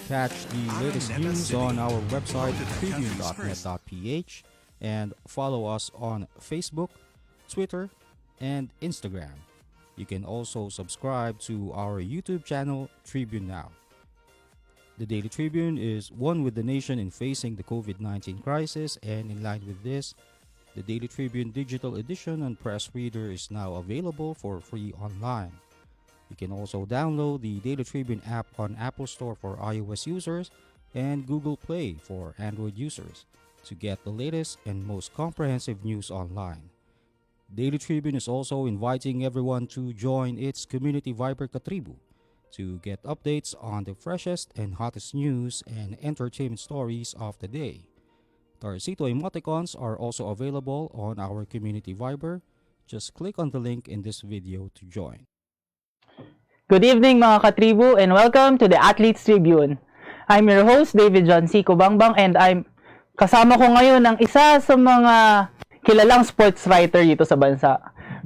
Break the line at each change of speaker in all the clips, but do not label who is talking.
catch the latest news on our website tribune.net.ph and follow us on Facebook, Twitter, and Instagram. You can also subscribe to our YouTube channel, Tribune Now. The Daily Tribune is one with the nation in facing the COVID-19 crisis, and in line with this, the Daily Tribune digital edition and press reader is now available for free online. You can also download the Daily Tribune app on Apple Store for iOS users and Google Play for Android users to get the latest and most comprehensive news online. Daily Tribune is also inviting everyone to join its community Viber Katribu to get updates on the freshest and hottest news and entertainment stories of the day. Tarcito emoticons are also available on our community Viber. Just click on the link in this video to join.
Good evening mga katribu and welcome to the Athletes Tribune. I'm your host David John C. Kubangbang and kasama ko ngayon ang isa sa mga kilalang sports writer dito sa bansa,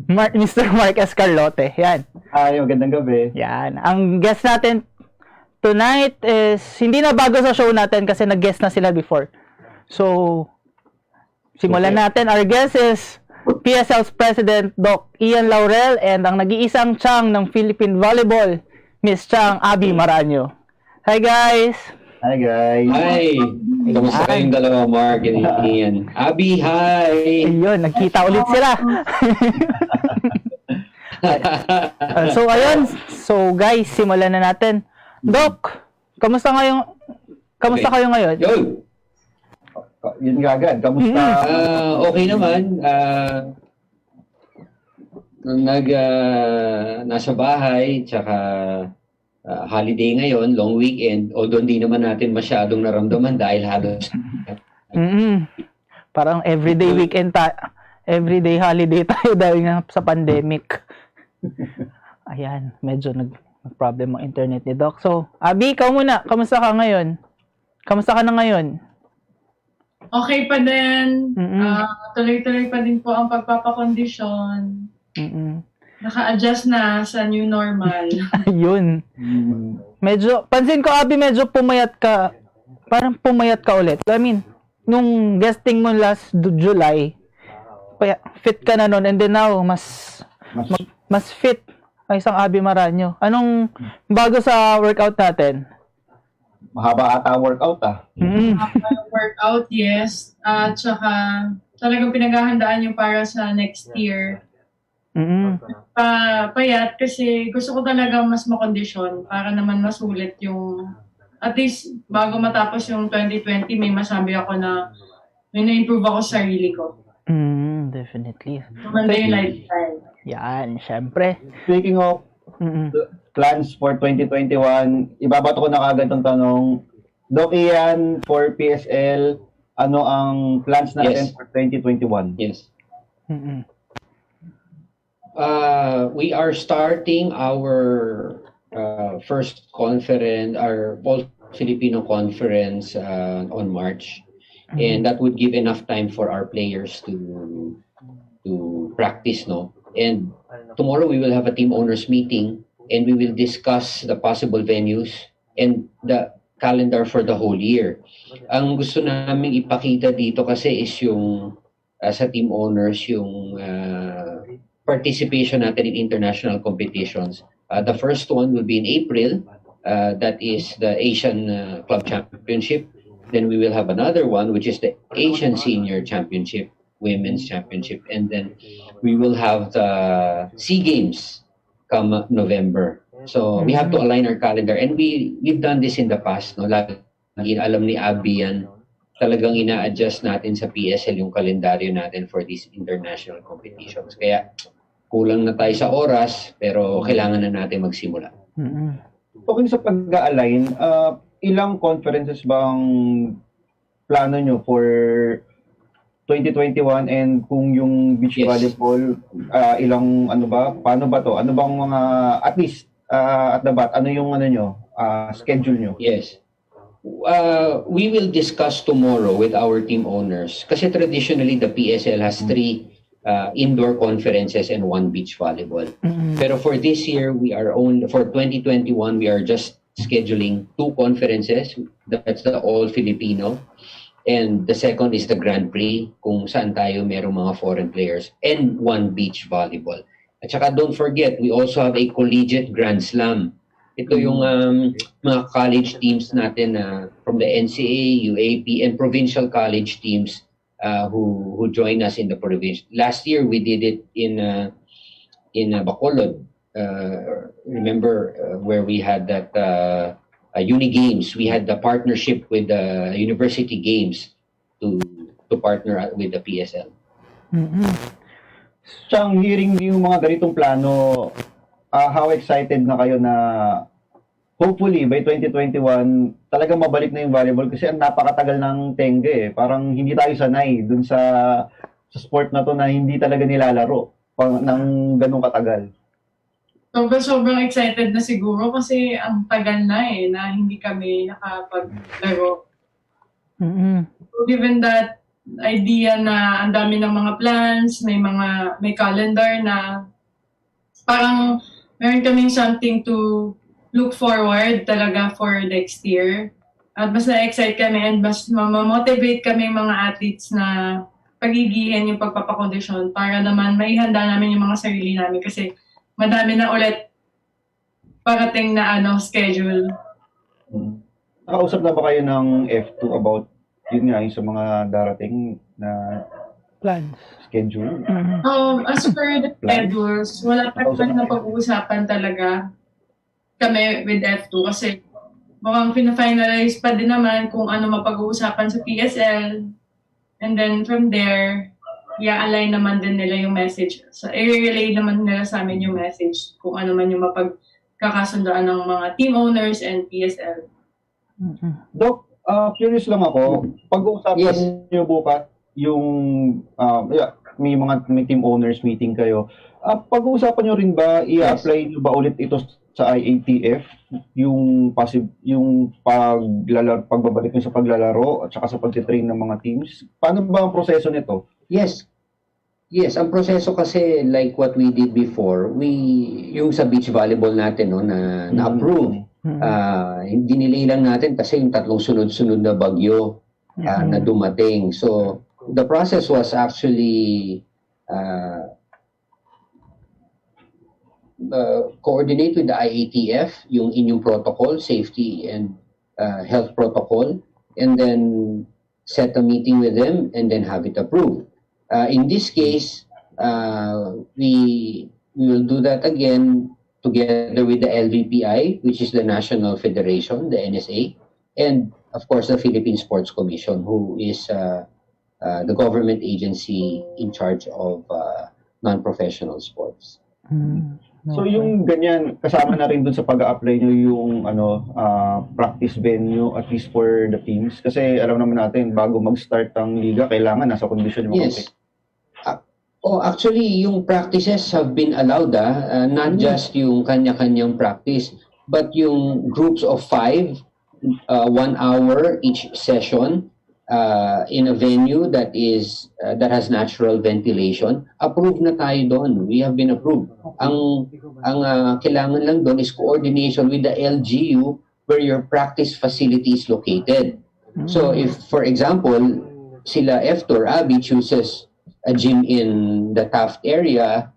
Mr. Mark Escarlote. Yan.
Ay, magandang gabi.
Yan. Ang guest natin tonight is hindi na bago sa show natin kasi nag-guest na sila before. So, simulan natin. Our guest is PSL's President, Doc Ian Laurel, and ang nag-iisang Chang ng Philippine Volleyball, Miss Chang Abby Maranyo. Hi guys!
Hi guys!
Hi! Kamusta kayong dalawa, Mark and Ian? Abby, hi!
Ayun, nagkita ulit sila. So ayun, so guys, simulan na natin. Doc, kamusta kayo ngayon?
Yo!
Yun nga agad, kamusta?
Okay naman. Nasa bahay, tsaka holiday ngayon, long weekend, although hindi naman natin masyadong naramdaman dahil halos...
Parang everyday weekend everyday holiday tayo dahil nga sa pandemic. Ayan, medyo nag-problem ang internet ni Doc. So, Abby, ikaw muna, kamusta ka ngayon? Kamusta ka na ngayon?
Okay pa din. Tuloy-tuloy pa din po ang pagpapakondisyon. Naka-adjust na sa new normal.
Ayun. Medyo, pansin ko, Abby, medyo pumayat ka. Parang pumayat ka ulit. I mean, nung guesting mo last July, fit ka na nun. And then now, mas fit ay isang Abby Maranyo. Anong bago sa workout natin?
Mahaba ata ang workout
Workout, yes. At saka talagang pinaghahandaan yung para sa next year. Payat kasi gusto ko talaga mas makondisyon para naman masulit yung at least bago matapos yung 2020 may masabi ako na may na-improve ako sa sarili ko.
Definitely.
Maganda yung lifestyle.
Yan, syempre.
Speaking of plans for 2021, ibabato ko na kagad ang tanong, Doc Ian, for PSL, ano ang plans natin for 2021?
Yes. We are starting our first conference, our All-Filipino conference on March. And that would give enough time for our players to practice, no? And tomorrow we will have a team owners meeting and we will discuss the possible venues and the calendar for the whole year. Ang gusto naming ipakita dito kasi is yung sa team owners yung participation natin in international competitions. The first one will be in April. That is the Asian Club Championship. Then we will have another one which is the Asian Senior Championship, Women's Championship, and then we will have the SEA Games come November. So we have to align our calendar, and we've done this in the past. No, lagi alam ni Abby yan. Talagang ina-adjust natin sa PSL yung kalendaryo natin for these international competitions. Kaya kulang na tayo sa oras, pero kailangan na natin magsimula.
Talking sa pag-align, ilang conferences bang plano nyo for 2021 and kung yung beach volleyball, ilang paano ba to? Ano bang mga, at least, at the bat, ano yung schedule nyo?
Yes. We will discuss tomorrow with our team owners. Kasi traditionally, the PSL has 3 indoor conferences and 1 beach volleyball. Pero for this year, for 2021, we are just scheduling 2 conferences. That's the All Filipino. And the second is the Grand Prix, kung saan tayo merong mga foreign players, and 1 beach volleyball. At saka don't forget, we also have a collegiate Grand Slam. Ito yung mga college teams natin from the NCAA, UAP, and provincial college teams who join us in the province. Last year, we did it in Bacolod. Remember where we had that Uni Games? We had the partnership with the University Games to partner with the PSL.
Siyang hearing yung mga ganitong plano, how excited na kayo na hopefully by 2021 talagang mabalik na yung volleyball kasi ang napakatagal ng Tenga eh. Parang hindi tayo sanay dun sa sport na to na hindi talaga nilalaro ng ganung katagal.
Sobrang excited na siguro kasi ang tagal na na hindi kami nakapaglaro. So given that idea na ang dami ng mga plans, may calendar na parang meron kaming something to look forward talaga for next year. At mas na-excite kami and mas ma-motivate kami mga athletes na pagigihan yung pagpapakondisyon para naman maihanda namin yung mga sarili namin kasi madami na ulit parating na schedule.
Nakausap na ba kayo ng F2 about yun nga yung sa mga darating na
Plans.
schedule?
As per the schedules, wala pa naman na pag-uusapan talaga kami with F2 kasi mukhang pina-finalize pa din naman kung ano mapag-uusapan sa PSL. And then from there, i-align naman din nila yung message. So, i-relay naman nila sa amin yung message kung ano man yung mapagkakasundoan ng mga team owners and PSL.
Doc, curious lang ako, pag-uusapan niyo bukas yung may team owners meeting kayo. Pag-uusapan niyo rin ba i-apply niyo ba ulit ito sa IATF yung pagbabalik niyo sa paglalaro at saka sa pagtitrain ng mga teams? Paano ba ang proseso nito?
Yes. Yes, ang proseso kasi like what we did before, yung sa beach volleyball natin na-approve. Dinilay lang natin kasi yung 3 sunod-sunod na bagyo na dumating. So, the process was actually coordinate with the IATF, yung inyong protocol, safety and health protocol, and then set a meeting with them and then have it approved. In this case, we will do that again together with the LVPI, which is the National Federation, the NSA, and of course the Philippine Sports Commission, who is the government agency in charge of non-professional sports.
So yung ganyan, kasama na rin dun sa pag-a-apply nyo yung practice venue at least for the teams? Kasi alam naman natin, bago mag-start ang liga, kailangan nasa kondisyon yung mga
Yes. Actually, yung practices have been allowed, not just yung kanya-kanyang practice, but yung groups of 5, 1 hour each session, in a venue that has natural ventilation. Approved na tayo doon. We have been approved. Ang kailangan lang doon is coordination with the LGU where your practice facility is located. So if, for example, sila F2 or Abby chooses a gym in the Taft area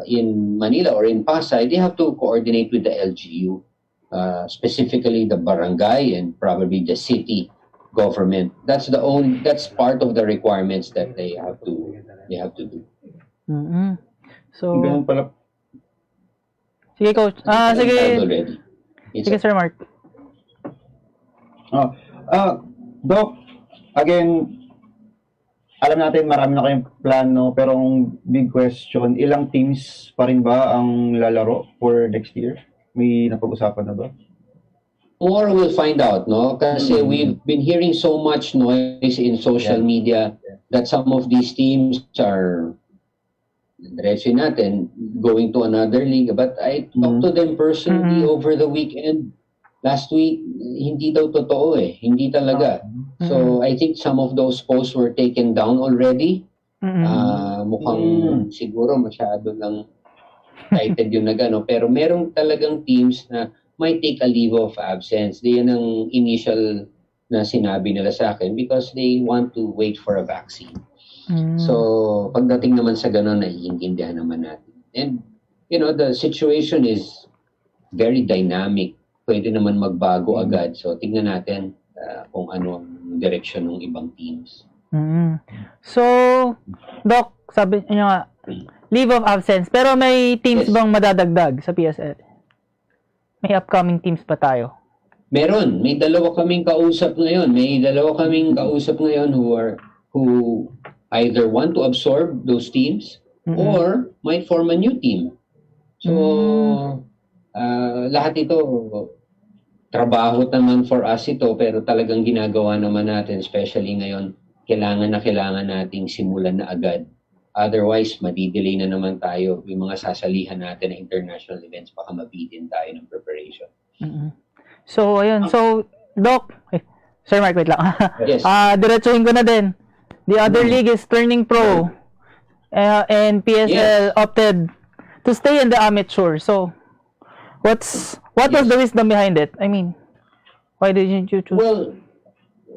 in Manila or in Pasay, they have to coordinate with the LGU, specifically the barangay and probably the city government. That's part of the requirements that they have to do.
So,
ganun pala.
sige coach. Sige.
Already.
Sige Sir Mark.
Doc, again, alam natin marami na kayong plano, pero ang big question, ilang teams pa rin ba ang lalaro for next year? May napag-usapan na ba?
More we'll find out, no? Kasi we've been hearing so much noise in social media that some of these teams are, diretso natin, going to another league. But I talked to them personally over the weekend. Last week, hindi daw totoo eh. Hindi talaga. So I think some of those posts were taken down already. Mukhang siguro masyado lang excited yung nagano. Pero merong talagang teams na might take a leave of absence. Yan ang initial na sinabi nila sa akin because they want to wait for a vaccine. So, pagdating naman sa ganun, naiintindihan naman natin. And, the situation is very dynamic. Pwede naman magbago agad. So, tingnan natin kung ano ang direction ng ibang teams.
So, Doc, sabi niyo nga, leave of absence. Pero may teams
Yes.
bang madadagdag sa PSL? May upcoming teams pa tayo?
Meron. May dalawa kaming kausap ngayon. Who either want to absorb those teams or might form a new team. So, lahat ito, trabaho naman for us ito, pero talagang ginagawa naman natin, especially ngayon, kailangan nating simulan na agad. Otherwise, madidelay na naman tayo. Yung mga sasalihan natin na international events, baka mabitin tayo ng preparation.
So, ayun. So, Doc, Sir Mark, wait lang.
Yes.
Diretsuhin ko na din. The other league is turning pro. And PSL opted to stay in the amateur. So, what was the wisdom behind it? I mean, why didn't you choose?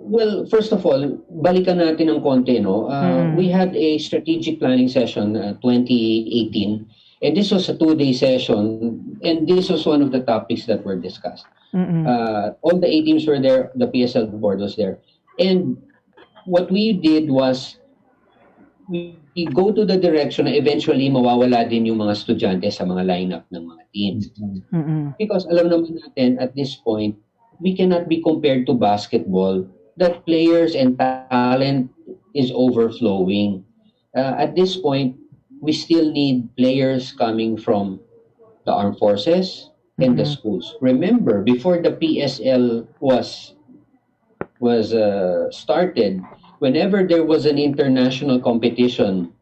Well, first of all, balikan natin ng konti, no? We had a strategic planning session 2018, and this was a 2-day session, and this was one of the topics that were discussed. All the 8 teams were there, the PSL board was there, and what we did was we go to the direction na eventually mawawala din yung mga estudyante sa mga lineup ng mga teams. Because alam naman natin at this point, we cannot be compared to basketball that players and talent is overflowing. At this point, we still need players coming from the armed forces and the schools. Remember, before the PSL was started, whenever there was an international competition,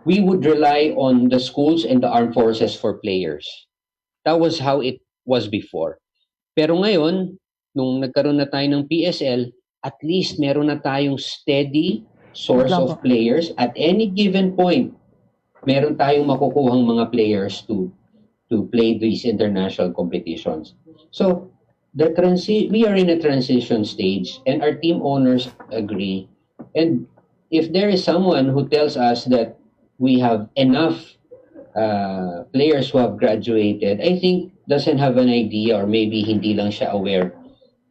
we would rely on the schools and the armed forces for players. That was how it was before. Pero ngayon, nung nagkaroon na tayo ng PSL, at least meron na tayong steady source of players. At any given point, meron tayong makukuhang mga players to play these international competitions. So, we are in a transition stage, and our team owners agree. And if there is someone who tells us that we have enough players who have graduated, I think doesn't have an idea, or maybe hindi lang siya aware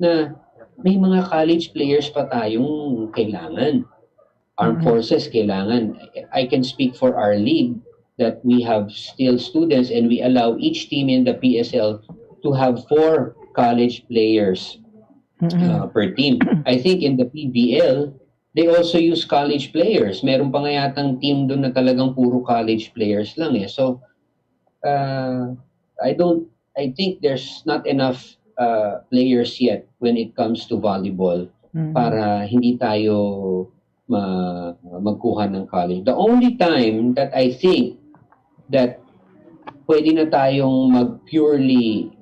na may mga college players pa tayong kailangan. Armed forces kailangan. I can speak for our league that we have still students, and we allow each team in the PSL to have 4 college players per team. I think in the PBL, they also use college players. Meron pa nga yatang team doon na talagang puro college players lang eh. So, I think there's not enough players yet when it comes to volleyball para hindi tayo magkuha ng college. The only time that I think that pwede na tayong mag-purely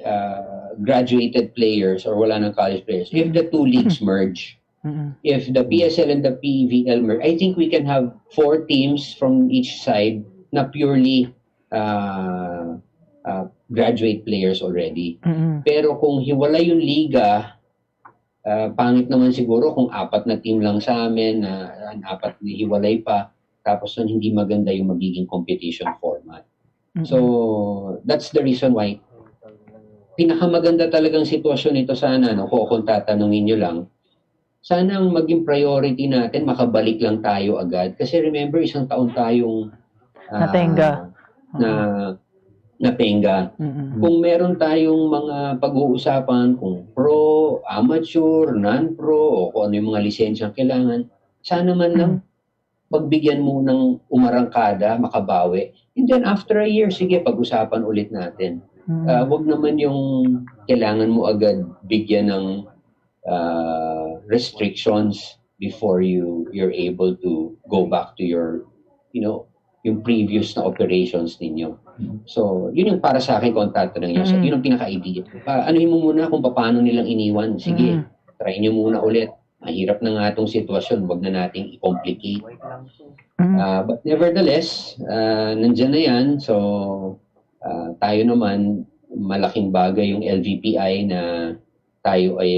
graduated players or wala ng college players, if the 2 leagues merge. If the PSL and the PVL merge, I think we can have 4 teams from each side na purely graduate players already. Pero kung hiwalay yung liga, pangit naman siguro kung 4 na team lang sa amin, 4 na hiwalay pa, tapos nun hindi maganda yung magiging competition format. So, that's the reason why pinakamaganda talagang sitwasyon nito sana, kung tatanungin nyo lang, sana ang maging priority natin, makabalik lang tayo agad. Kasi remember, 1 taon tayong napenga. Kung meron tayong mga pag-uusapan kung pro, amateur, non-pro, o kung ano yung mga lisensyang kailangan, sana man lang magbigyan mo ng umarangkada, makabawi. And then after a year, sige, pag-usapan ulit natin. Wag naman yung kailangan mo agad bigyan ng restrictions before you're able to go back to your, yung previous na operations ninyo. So, yun yung para sa akin kung tatanong nyo. Yun ang pinaka-idea. Anuhin mo muna kung paano nilang iniwan. Sige, try nyo muna ulit. Mahirap na nga itong sitwasyon. Huwag na nating i-complicate. But nevertheless, nandyan na yan. So, tayo naman, malaking bagay yung LVPI na tayo ay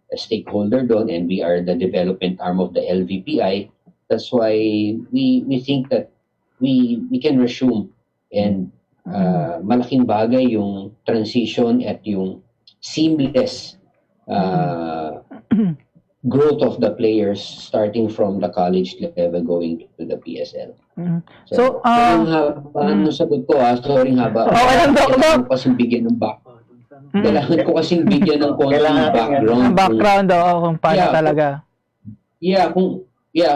a stakeholder doon and we are the development arm of the LVPI. That's why we think that we can resume and malaking bagay yung transition at yung seamless growth of the players starting from the college level going to the PSL.
So,
ano sagot ko sorry haba.
Okay lang, Doc.
Kailangan ko kasing bigyan ng kailangan ko kasing bigyan ng konting background.
Ang background kung paano
Yeah,
talaga.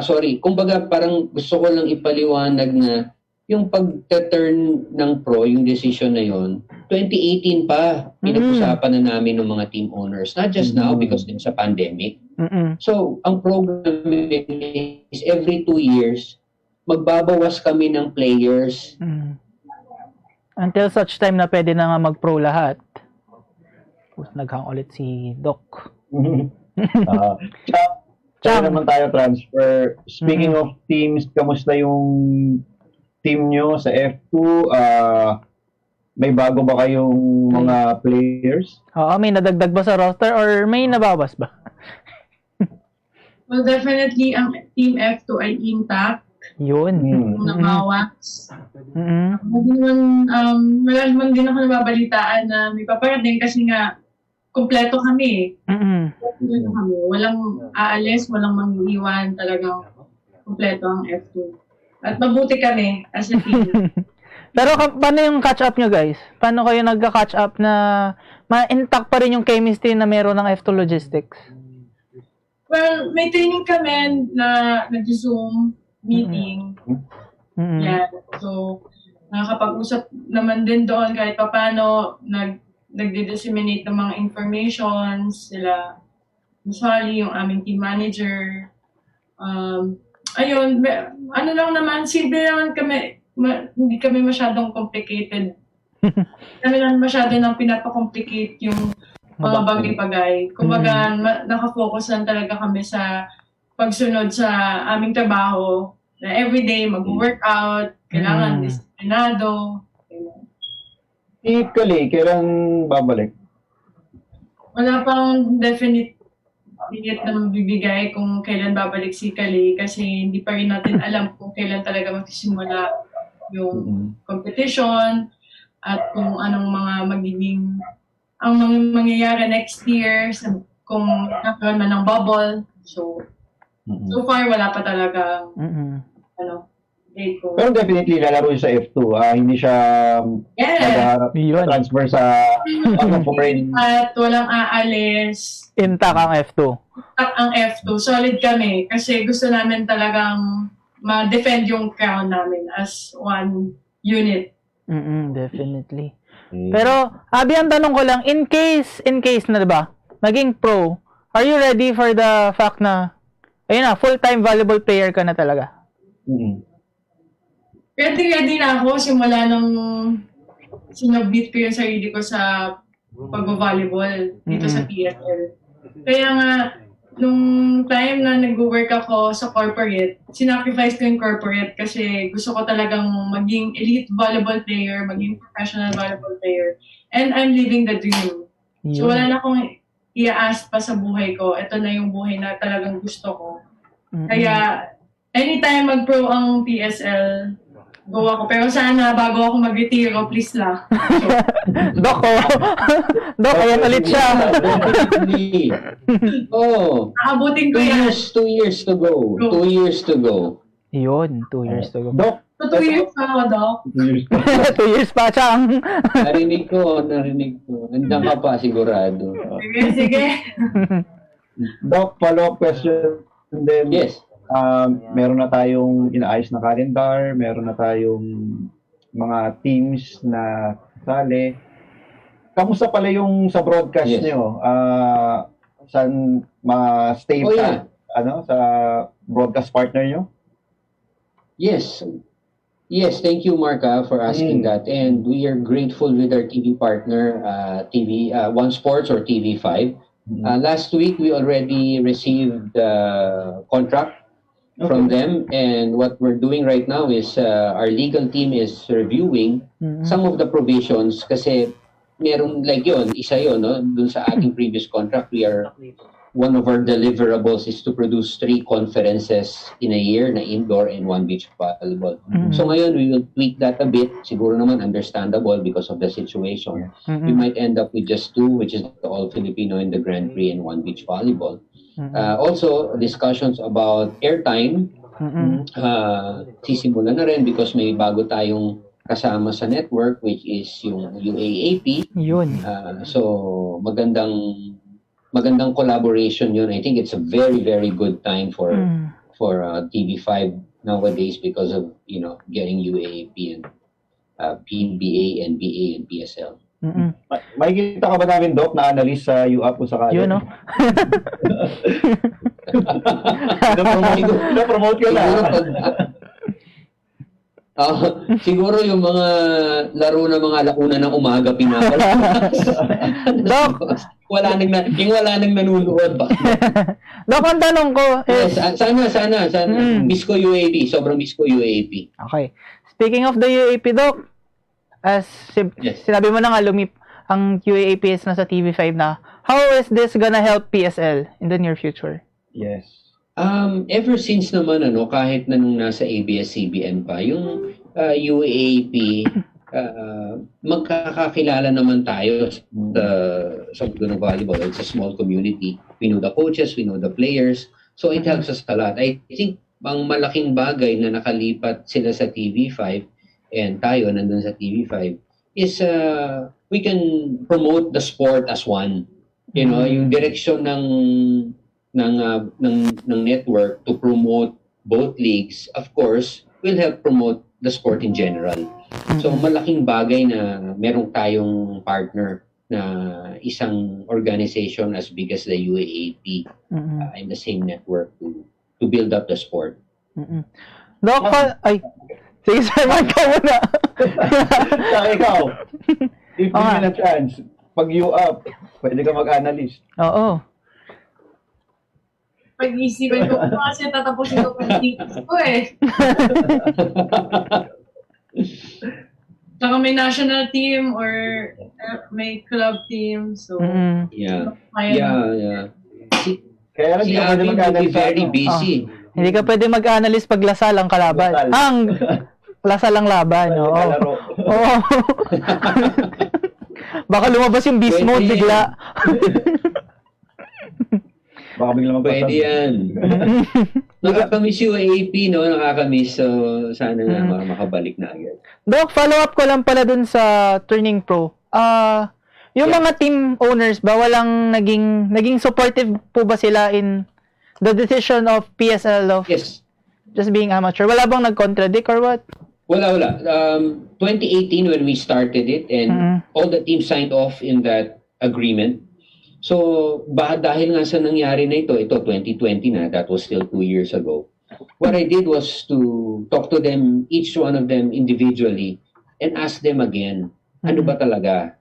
Sorry. Kumbaga parang gusto ko lang ipaliwanag na yung pag-turn ng pro, yung decision na yon, 2018 pa, pinag-usapan na namin ng mga team owners. Not just now because din sa pandemic. So, ang program is every 2 years, magbabawas kami ng players.
Until such time na pwede na nga mag-pro lahat. Tapos naghang ulit si Doc.
Tsaka naman tayo transfer. Speaking of teams, kamusta yung team nyo sa F2? May bago ba kayong mga players?
Oo, may nadagdag ba sa roster or may nabawas ba?
Well, definitely, ang Team F2 ay intact.
Yun.
Kung nakawas.
Mm-hmm.
Wala naman din ako nababalitaan na may paparating kasi nga, kumpleto kami. Kumpleto kami. Walang aalis, walang mangiiwan. Talagang kumpleto ang F2. At mabuti kami as a team.
Pero paano yung catch up nyo, guys? Paano kayo nagka-catch up na ma-intact pa rin yung chemistry na meron ng F2 Logistics?
Well, may training kami na nag-Zoom meeting. Yan. So, nakakapag-usap naman din doon kahit paano nagdi-disseminate ng mga informations sila. Usually, yung aming team manager. Ayun, ano lang naman, simple naman kami, hindi kami masyadong complicated. Kami lang masyado nang pinapakomplicate yung mga bagay-bagay. Kumbaga, nakafocus lang talaga kami sa pagsunod sa aming trabaho, na everyday mag-workout, kailangan disiplinado.
Kailan babalik?
Wala pang definite date na mabibigay kung kailan babalik si Kali kasi hindi pa rin natin alam kung kailan talaga magsisimula yung competition at kung anong mga ang mangyayari next year kung nakaroon man ng bubble. So far wala pa talaga date ko.
Pero definitely lalaro sa F2. Hindi siya transfer sa foreign.
At walang aalis.
Intact ang F2.
Intact ang F2. Solid kami kasi gusto namin talagang ma-defend yung crown namin as one unit.
Definitely. Pero, Abby, ang tanong ko lang, in case na, diba, maging pro, are you ready for the fact na, ayun na, full-time volleyball player ka na talaga?
Ready na ako simula nung sinubmit ko yung sarili ko sa pag-volleyball dito sa PSL. Kaya nga, nung time na nag-work ako sa corporate, sinacrifice ko yung corporate kasi gusto ko talagang maging elite volleyball player, maging professional volleyball player. And I'm living the dream. So wala na akong i-ask pa sa buhay ko. Ito na yung buhay na talagang gusto ko. Kaya, anytime mag-pro ang PSL, go ako. Pero sana, bago ako mag-retiro, please lang.
Dok, ayan ulit siya.
Nakabutin ko yan.
2 years to go. 2 years to go.
Yun, 2 years to go.
Doc,
2 years pa ako, Doc.
2 years pa, Chang.
Narinig ko. Nandiyan ka pa, sigurado.
Sige.
Doc, follow-up question. And then,
Yes.
Meron na tayong inaayos na calendar, meron na tayong mga teams na sali. Kamusta pala yung sa broadcast niyo? Saan ma-stay sa broadcast partner niyo?
Yes. Yes, thank you, Marka, for asking that. And we are grateful with our TV partner, One Sports or TV5. Last week, we already received the contract from them, and what we're doing right now is our legal team is reviewing some of the provisions kasi meron like yun, isa yun, no? Dun sa ating previous contract, one of our deliverables is to produce 3 conferences in a year na indoor and 1 beach volleyball. So ngayon, we will tweak that a bit. Siguro naman understandable because of the situation. We might end up with just 2, which is the All-Filipino and the Grand Prix and 1 beach volleyball. Also, discussions about airtime. Sisimulan na rin because may bago tayong kasama sa network, which is yung UAAP.
Yun.
So, magandang collaboration yun. I think it's a very, very good time for TV5 nowadays because of, getting UAAP and PNBA, NBA, and PSL.
Makikita ka ba namin, Doc, na analyst sa UAP kung sakali?
Yun, no?
Promote ka na.
Siguro yung mga laro na mga alauna ng umaga pinapalabas.
Doc!
wala nang nanonood ba?
Doc, ang tanong ko is...
Yes, sana. Miss ko UAP. Sobrang miss ko UAP.
Okay. Speaking of the UAP, Doc, as sinabi mo na nga, ang UAP is nasa TV5 na. How is this gonna help PSL in the near future?
Yes.
Ever since naman, kahit na nung nasa ABS-CBN pa, yung UAP, magkakakilala naman tayo sa mundo ng volleyball. It's a small community. We know the coaches, we know the players. So it helps us a lot. I think ang malaking bagay na nakalipat sila sa TV5 and tayo nandun sa TV5 is we can promote the sport as one. Yung direction ng network to promote both leagues, of course, will help promote the sport in general. So malaking bagay na meron tayong partner na isang organization as big as the UAAP in the same network to build up the sport.
Doc, sige sir, ka muna.
Ikaw, if given a chance, pag UAP, pwede ka mag-analyst.
Oo.
Pag-isipan ko kasi tatapusin ko pag ko Saka may national team or may club team. So,
Yeah.
Kaya
Si Abby will be very busy.
Hindi ka pwede mag-analyst pag lasal ang kalaban. Lasal ang laban. Oo. Oo. Baka lumabas yung beast mode bigla.
Baka bigla magpasal.
Pwede yan. Nakakamiss yung AAP, no? Nakakamiss. So, sana nga makabalik na agad.
Doc, follow-up ko lang pala dun sa Turning Pro. Yung mga team owners ba, walang naging supportive po ba sila in the decision of PSL of just being amateur? Wala bang nag-contradict or what?
Wala. 2018 when we started it and all the teams signed off in that agreement. So, dahil nga sa nangyari na ito 2020 na, that was still 2 years ago. What I did was to talk to them, each one of them individually, and ask them again, ano ba talaga?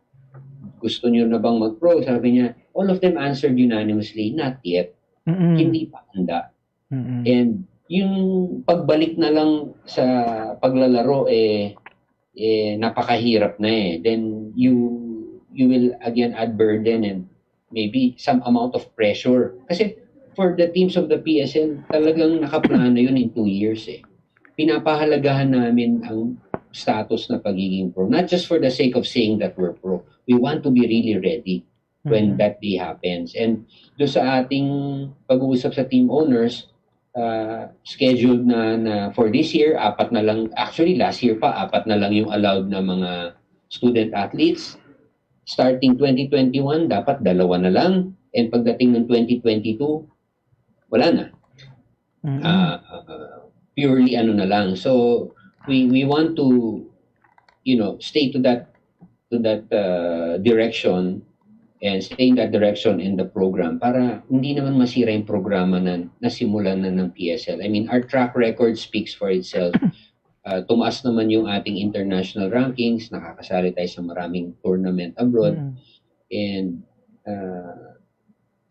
Gusto niyo na bang mag-pro? Sabi niya, all of them answered unanimously, not yet. Hindi pa handa. And yung pagbalik na lang sa paglalaro, napakahirap na Then you will again add burden and maybe some amount of pressure. Kasi for the teams of the PSL, talagang nakaplano yun in 2 years Pinapahalagahan namin ang status na pagiging pro. Not just for the sake of saying that we're pro. We want to be really ready when that day happens. And doon sa ating pag-uusap sa team owners, scheduled na for this year, 4 na lang. Actually, last year pa, 4 na lang yung allowed na mga student athletes. Starting 2021, dapat 2 na lang. And pagdating ng 2022, wala na. Purely na lang. So, we want to, stay to that direction and stay in that direction in the program para hindi naman masira yung programa na nasimulan na ng PSL. I mean, our track record speaks for itself. Tumaas naman yung ating international rankings, nakakasali tayo sa maraming tournament abroad. And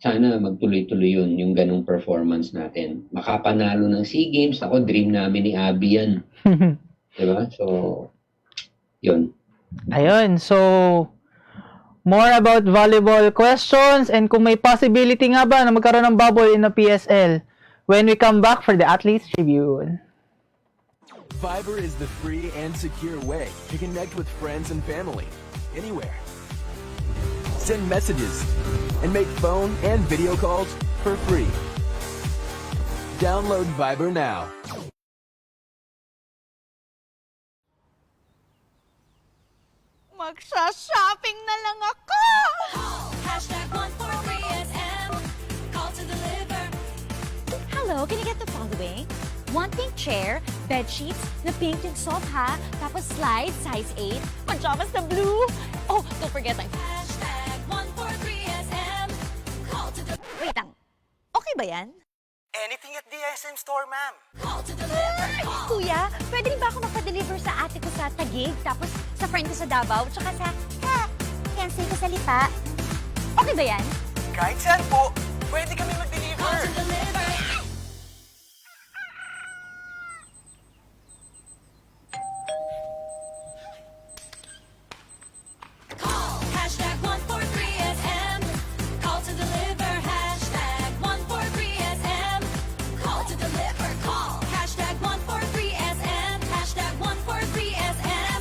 sana magtuloy-tuloy yung ganung performance natin. Makapanalo ng SEA Games, ako dream namin ni Abby yan. Diba? So, yun.
Ayun, so more about volleyball questions and kung may possibility nga ba na magkaroon ng bubble in the PSL when we come back for the Athletes Tribune.
Viber is the free and secure way to connect with friends and family anywhere. Send messages and make phone and video calls for free. Download Viber now.
Magsha-shopping na lang ako!
Hashtag 143SM. Call to deliver.
Hello, can I get the following? One pink chair, bed sheets na pink yung sofa, tapos slides, size 8, pajamas na blue. Oh, don't forget my...
Hashtag 143SM. Call to deliver.
Wait lang. Okay ba yan?
Anything at the SM store, ma'am.
Call to deliver. Call.
Kuya, pwede rin ba ako mapadeliver sa ate ko sa Taguig, tapos sa friend ko sa Davao, tsaka sa... cancel ko sa Lipa? Okay ba yan?
Kahit saan po, pwede kami mag-deliver.
Call to deliver. Call. Hashtag 143SM. Call to deliver. Hashtag 143SM. Call to deliver. Call. Hashtag 143SM. Hashtag 143SM.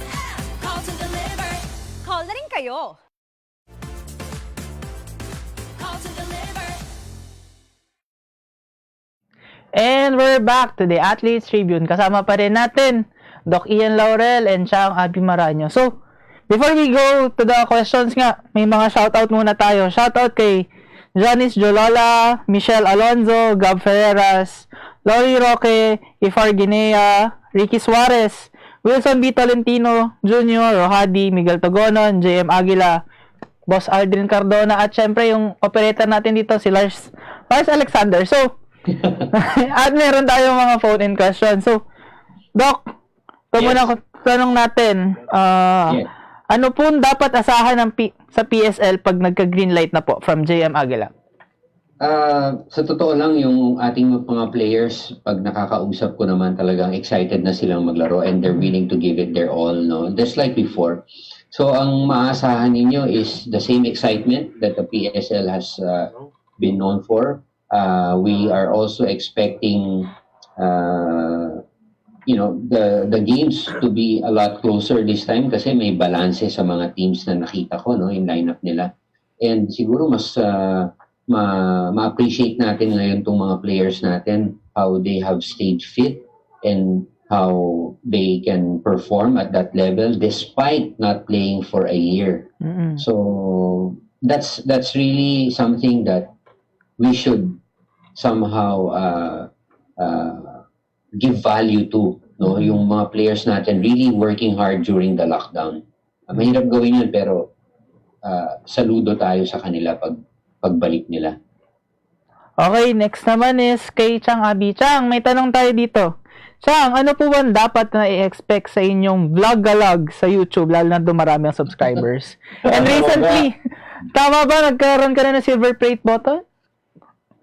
Call to deliver.
Call na rin kayo.
Call to deliver.
And we're back to the Athletes Tribune. Kasama pa rin natin Doc Ian Laurel and Chang Abby Maraño. So, before we go to the questions nga, may mga shoutout muna tayo. Shoutout kay Janice Jolola, Michelle Alonzo, Gab Ferreras, Lori Roque, Ifar Guinea, Ricky Suarez, Wilson B. Tolentino Jr., Rohadi, Miguel Togonon, JM Aguila, Boss Aldrin Cardona, at syempre yung operator natin dito, si Lars Alexander. So, at meron tayong mga phone-in questions. So, Doc, ito muna tanong natin.
Yes.
Ano po dapat asahan ng sa PSL pag nagka-green light na po from JM Aguila?
Sa totoo lang, yung ating mga players, pag nakakausap ko naman, talagang excited na silang maglaro and they're willing to give it their all, no? Just like before. So, ang maasahan ninyo is the same excitement that the PSL has been known for. We are also expecting the games to be a lot closer this time kasi may balance sa mga teams na nakita ko, no, yung lineup nila. And siguro mas ma-appreciate natin ngayon tong mga players natin, how they have stayed fit and how they can perform at that level despite not playing for a year.
Mm-hmm.
So that's really something that we should somehow give value to, no, yung mga players natin really working hard during the lockdown. Mahirap gawin yun pero saludo tayo sa kanila pagbalik nila.
Okay, next naman is kay Chang Abi. Chang, may tanong tayo dito. Chang, ano po ba dapat na i-expect sa inyong vlog-galag sa YouTube, lalo na dumarami ang subscribers? And recently, tama ba nagkaroon ka na ng silver plate button?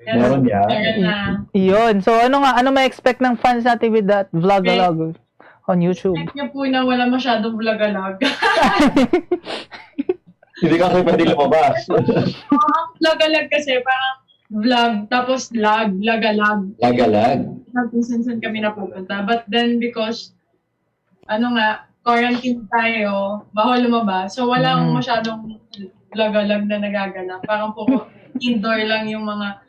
Yes,
Meron yan.
meron na.
Iyon. So, ano ma-expect ng fans natin with that vlog-galag on YouTube?
Check niyo po na wala masyadong vlog-alag.
Hindi ka kayo pwede lumabas.
Vlog-alag kasi parang vlog, tapos lag-alag.
Lagalag.
Kung saan kami napupunta. But then because, quarantine tayo, bawal lumabas. So, walang masyadong vlog-alag na nagaganap. Parang puro indoor lang yung mga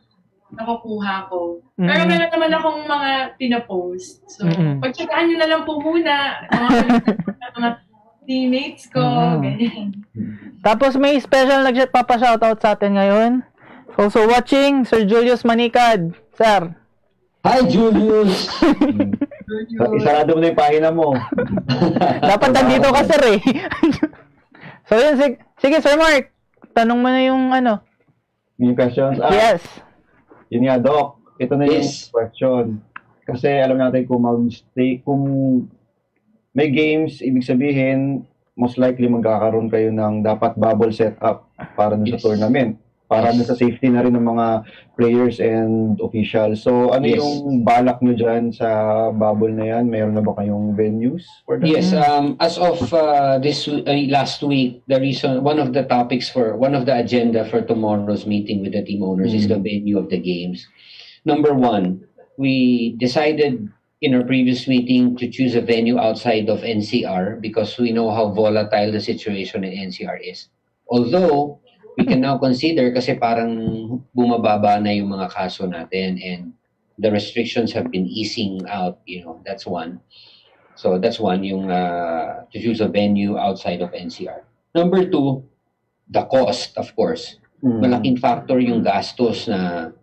nakukuha ko. Pero meron naman akong mga pinapost. So, pagtsagaan nyo na lang po muna. Mga teammates ko, ganyan.
Tapos may special papashoutout sa atin ngayon. Also watching, Sir Julius Manicad. Sir.
Hi, Julius!
Isarado mo na yung pahina mo.
Dapat nandito ka, sir, eh. So, yun. Sige, Sir Mark. Tanong mo na yung
Yung questions?
Yes.
Yun nga, Doc. Ito na yung
Yes.
question. Kasi alam natin kung kung may games, ibig sabihin, most likely magkakaroon kayo ng dapat bubble setup para dun sa
Yes.
tournament. para na sa safety na rin ng mga players and officials. So ano
Yes.
yung balak nyo dyan sa bubble na yan? Mayroon na ba kayong venues for that?
Yes, as of last week, one of the agenda for tomorrow's meeting with the team owners is the venue of the games. Number one, we decided in our previous meeting to choose a venue outside of NCR because we know how volatile the situation in NCR is. Although, we can now consider kasi parang bumababa na yung mga kaso natin and the restrictions have been easing out, that's one. So that's one, yung to choose a venue outside of NCR. Number two, the cost, of course. Malaking factor yung gastos na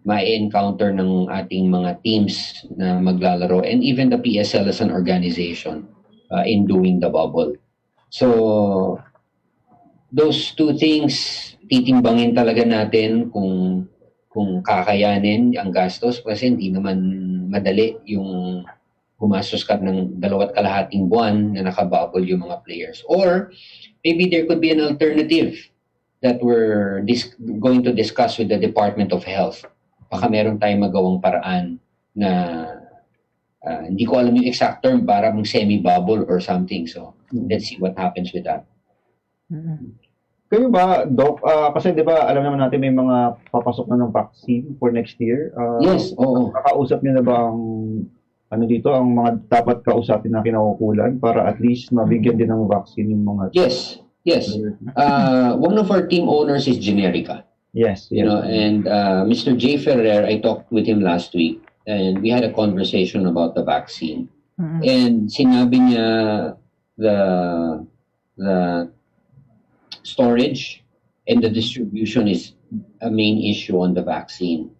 ma-encounter ng ating mga teams na maglalaro and even the PSL as an organization in doing the bubble. So, those two things, titimbangin talaga natin kung kakayanin ang gastos kasi hindi naman madali yung gumastos ka ng 2.5 buwan na nakabubble yung mga players. Or, maybe there could be an alternative that we're going to discuss with the Department of Health. Baka meron tayong magawang paraan na hindi ko alam yung exact term, parang semi-bubble or something. So, let's see what happens with that.
Kayo ba, Doc? Kasi di ba alam naman natin may mga papasok na ng vaccine for next year.
Yes, oo.
Kakausap niyo na ba ang ang mga dapat kausapin na kinaukulan para at least mabigyan din ng vaccine yung mga...
Yes. One of our team owners is Generica.
Yes.
And Mr. J. Ferrer, I talked with him last week and we had a conversation about the vaccine. And sinabi niya the storage and the distribution is a main issue on the vaccine.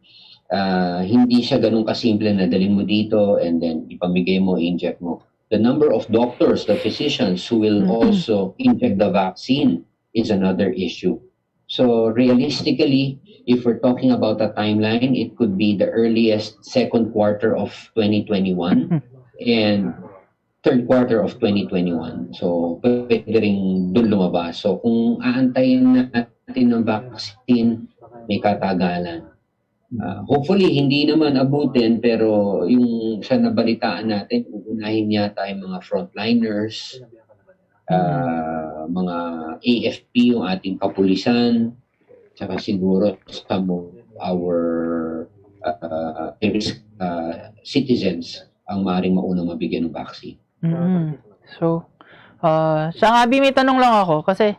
Hindi siya ganun kasimple na dalhin mo dito and then ipamigay mo, inject mo. The number of doctors, the physicians who will also inject the vaccine is another issue. So realistically, if we're talking about a timeline, it could be the earliest second quarter of 2021 and third quarter of 2021. So pwede rin dun lumabas. So kung aantayin natin ng vaccine, may katagalan. Hopefully, hindi naman abutin, pero yung sa nabalitaan natin, uunahin yata yung mga frontliners, mga AFP, yung ating kapulisan, tsaka siguro some of our citizens ang maaaring maunang mabigyan ng vaccine.
So, sa Abi, may tanong lang ako kasi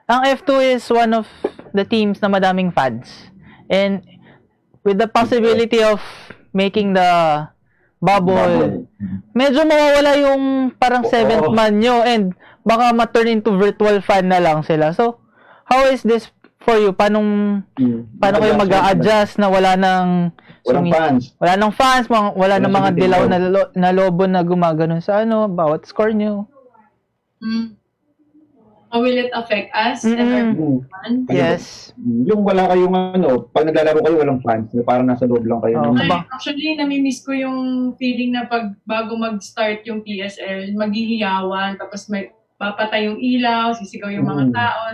ang F2 is one of the teams na madaming fans. And with the possibility of making the bubble, medyo mawawala yung parang seventh man nyo and baka ma-turn into virtual fan na lang sila. So, how is this for you? Paano kayo mag-a-adjust na wala nang
fans?
Wala nang fans, wala nang mga dilaw na lobo na gumaganon sa bawat score nyo?
How will it affect us and our fans?
Yes.
Yung wala kayong pag naglalaro kayo walang fans, parang nasa loob lang kayo.
Actually, namimiss ko yung feeling na bago mag-start yung PSL, maghihiyawan, tapos may papatay yung ilaw, sisigaw yung mga tao,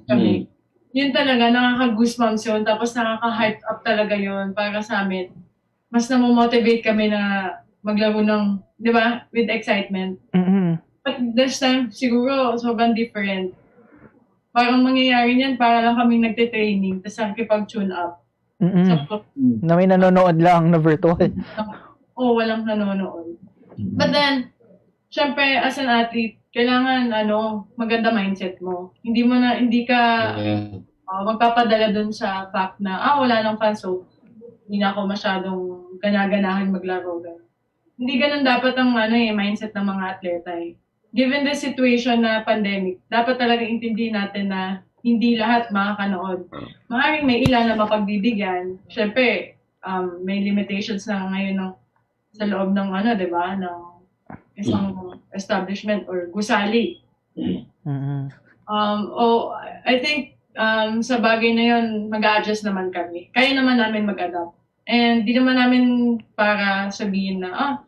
kami. Yun talaga, nakaka-goosebumps yun, tapos nakaka-hype up talaga yun para sa amin. Mas namomotivate kami na maglaro ng, di ba, with excitement. But this time, siguro, sobrang different. Parang mangyayari niyan, para lang kaming nagte-training, tapos nakikipag-tune up.
Na may nanonood lang na virtual.
Walang nanonood. But then, syempre, as an athlete, kailangan, maganda mindset mo. Hindi ka magpapadala dun sa fact na, wala nang fans, so hindi na ako masyadong ganaganahan maglaro. Hindi ganun dapat ang mindset ng mga atleta Given the situation na pandemic, dapat talaga intindihin natin na hindi lahat makakanood. Maaaring may ilan na mapagbibigyan. Siyempre, may limitations na ngayon sa loob ng di ba, ng isang establishment or gusali. I think sa bagay na yun, mag-a-adjust naman kami. Kaya naman namin mag-adapt. And di naman namin para sabihin na,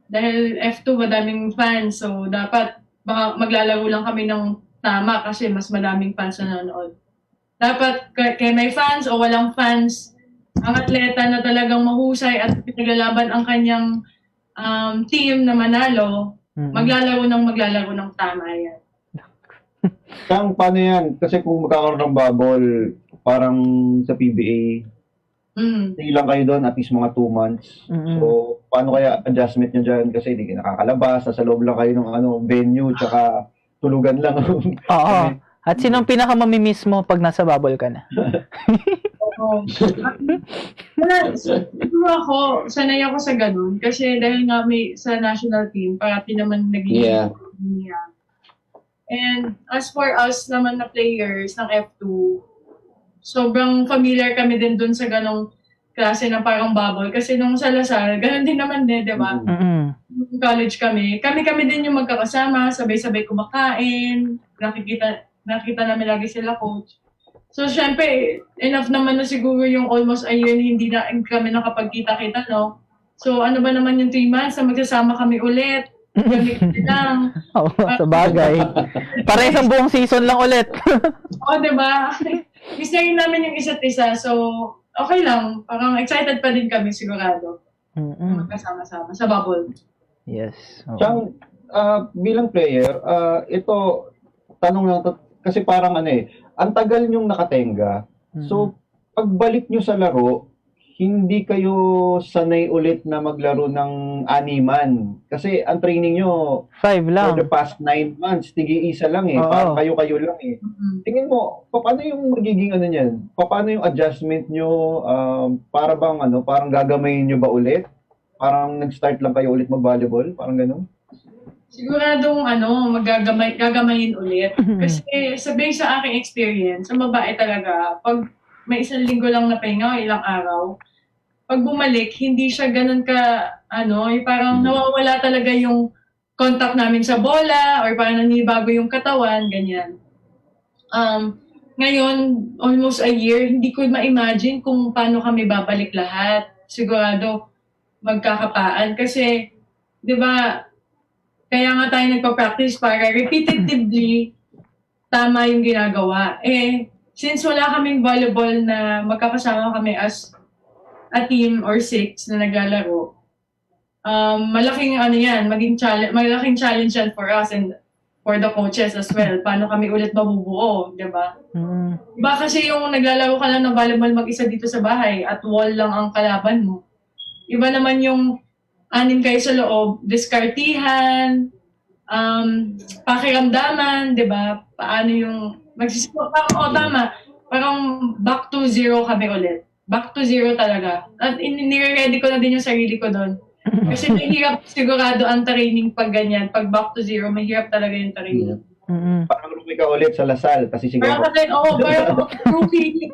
dahil F2 madaming fans, so dapat baka maglalaro lang kami ng tama kasi mas maraming fans na nanonood. Dapat kay may fans o walang fans, ang atleta na talagang mahusay at pinaglalaban ang kanyang team na manalo, maglalaro ng tama yan.
Kang, paano yan? Kasi kung magkakaroon ng bubble, parang sa PBA, stay lang kayo doon at least mga 2 months. So, paano kaya adjustment nyo dyan? Kasi hindi kayo nakakalabas, nasa loob lang kayo ng venue, tsaka tulugan lang.
Oo. At sinong pinakamamimiss mo pag nasa bubble ka na?
Siguro ako, sanay ako sa ganun. Kasi dahil nga may sa national team, parati naman naging
Yeah.
And as for us naman na players ng F2, sobrang familiar kami din dun sa ganong klase ng parang bubble. Kasi nung sa Lasal, ganun din naman din, di ba? Nung college kami din yung magkakasama, sabay-sabay kumakain, nakikita namin lagi sila coach. So, syempre, enough naman na siguro yung almost a year na hindi na kami nakapagkita-kita, no? So, ano ba naman yung 3 months na magsasama kami ulit? Gamit lang.
Oo, sa bagay. Para isang buong season lang ulit.
Oo, diba? Miss na rin namin yung isa't isa. So, okay lang. Parang excited pa din kami, sigurado. Magkasama-sama sa bubble.
Yes. Oo.
Siyang, bilang player, ito, tanong lang to, kasi parang ang tagal nyong nakatenga. So, pagbalik nyo sa laro, hindi kayo sanay ulit na maglaro ng animan. Kasi ang training nyo
5 lang.
for the past 9 months, tigi-isa lang
Oo.
Parang kayo-kayo lang Tingin mo, paano yung magiging niyan? Paano yung adjustment nyo? Para bang parang gagamayin nyo ba ulit? Parang nag-start lang kayo ulit mag-volleyball? Parang ganun?
Siguradong gagamayin ulit. Kasi sabi sa aking experience, sa babae talaga, pag may 1 linggo lang na pahinga o ilang araw, pag bumalik, hindi siya ganun ka, parang nawawala talaga yung contact namin sa bola or parang nanibago yung katawan, ganyan. Ngayon, almost a year, hindi ko ma-imagine kung paano kami babalik lahat. Sigurado magkakapaan. Kasi, di ba, kaya nga tayo nagpa-practice para repetitively tama yung ginagawa. Since wala kaming volleyball na magkakasama kami as a team or 6 na naglalaro, malaking malaking challenge yan for us and for the coaches as well. Paano kami ulit mabubuo, di ba? Iba kasi yung naglalaro ka lang ng volleyball mag-isa dito sa bahay at wall lang ang kalaban mo. Iba naman yung 6 kayo sa loob, diskartihan, pakiramdaman, di ba? Paano yung tama. Parang back to zero kami ulit. Back to zero talaga. At nire-ready ko na din yung sarili ko doon. Kasi mahirap sigurado ang training pag ganyan. Pag back to zero, mahirap talaga yung training.
Parang rookie ka ulit sa Lasal. Kasi siguro...
Parang rookie,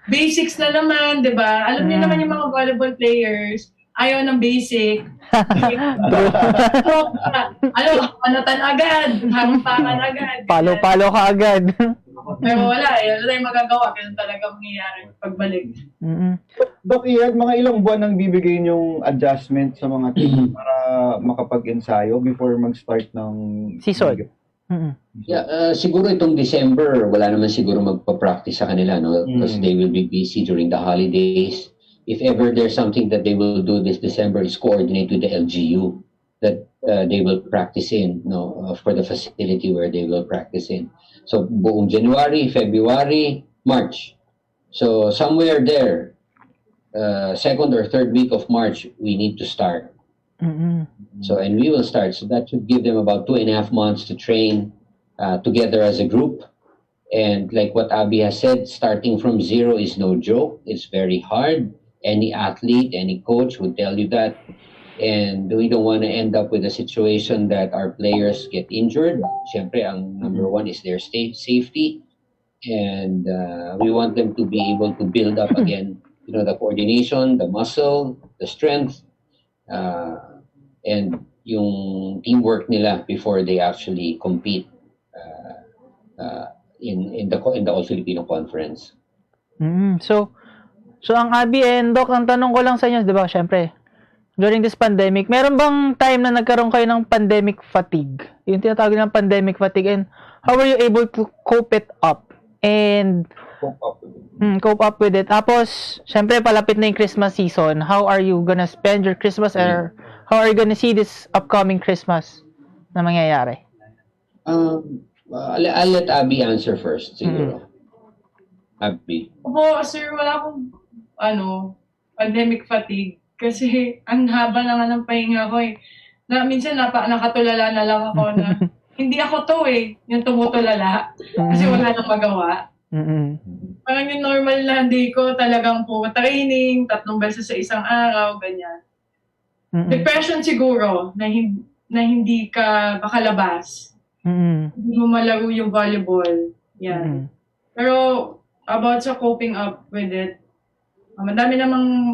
basics na naman, di ba? Alam niyo naman yung mga volleyball players, ayaw ng basic. Panatan agad, hampakan agad.
Palo-palo ka agad.
Pero wala tayong magagawa. Ganun talaga mangyayari pagbalik.
Doc Ian, mga ilang buwan nang bibigay yung adjustment sa mga team para makapag-ensayo before mag-start ng
Season.
Siguro itong December, wala naman siguro magpa-practice sa kanila, no? Because they will be busy during the holidays. If ever there's something that they will do this December is coordinate with the LGU that they will practice in, for the facility where they will practice in. So, buong January, February, March. So, somewhere there, 2nd or 3rd week of March, we need to start. So, and we will start. So, that should give them about 2.5 months to train together as a group. And like what Abby has said, starting from zero is no joke. It's very hard. Any athlete, any coach would tell you that. And we don't want to end up with a situation that our players get injured. Siyempre, ang number one is their safety. And we want them to be able to build up again, the coordination, the muscle, the strength, and yung teamwork nila before they actually compete in the All Filipino Conference.
So ang Abby and Doc, ang tanong ko lang sa inyo, 'di ba, syempre, during this pandemic, meron bang time na nagkaroon kayo ng pandemic fatigue? Yung tinatawag ng pandemic fatigue, and how were you able to cope it up? And cope up with it. Tapos, syempre, palapit na yung Christmas season. How are you gonna spend your Christmas or how are you gonna see this upcoming Christmas na mangyayari?
I'll let Abby answer first, siguro. Abby.
Opo, sir, wala akong, pandemic fatigue. Kasi ang haba na nga ng pahinga ko eh. Na, minsan nakatulala na lang ako na, hindi ako to eh, yung tumutulala. Kasi wala nang magawa. Parang yung normal na day ko, talagang training, 3 beses sa isang araw, ganyan. Depression siguro, na hindi ka makalabas. Hindi mo malaro yung volleyball. Yan. Pero, about sa coping up with it, madami namang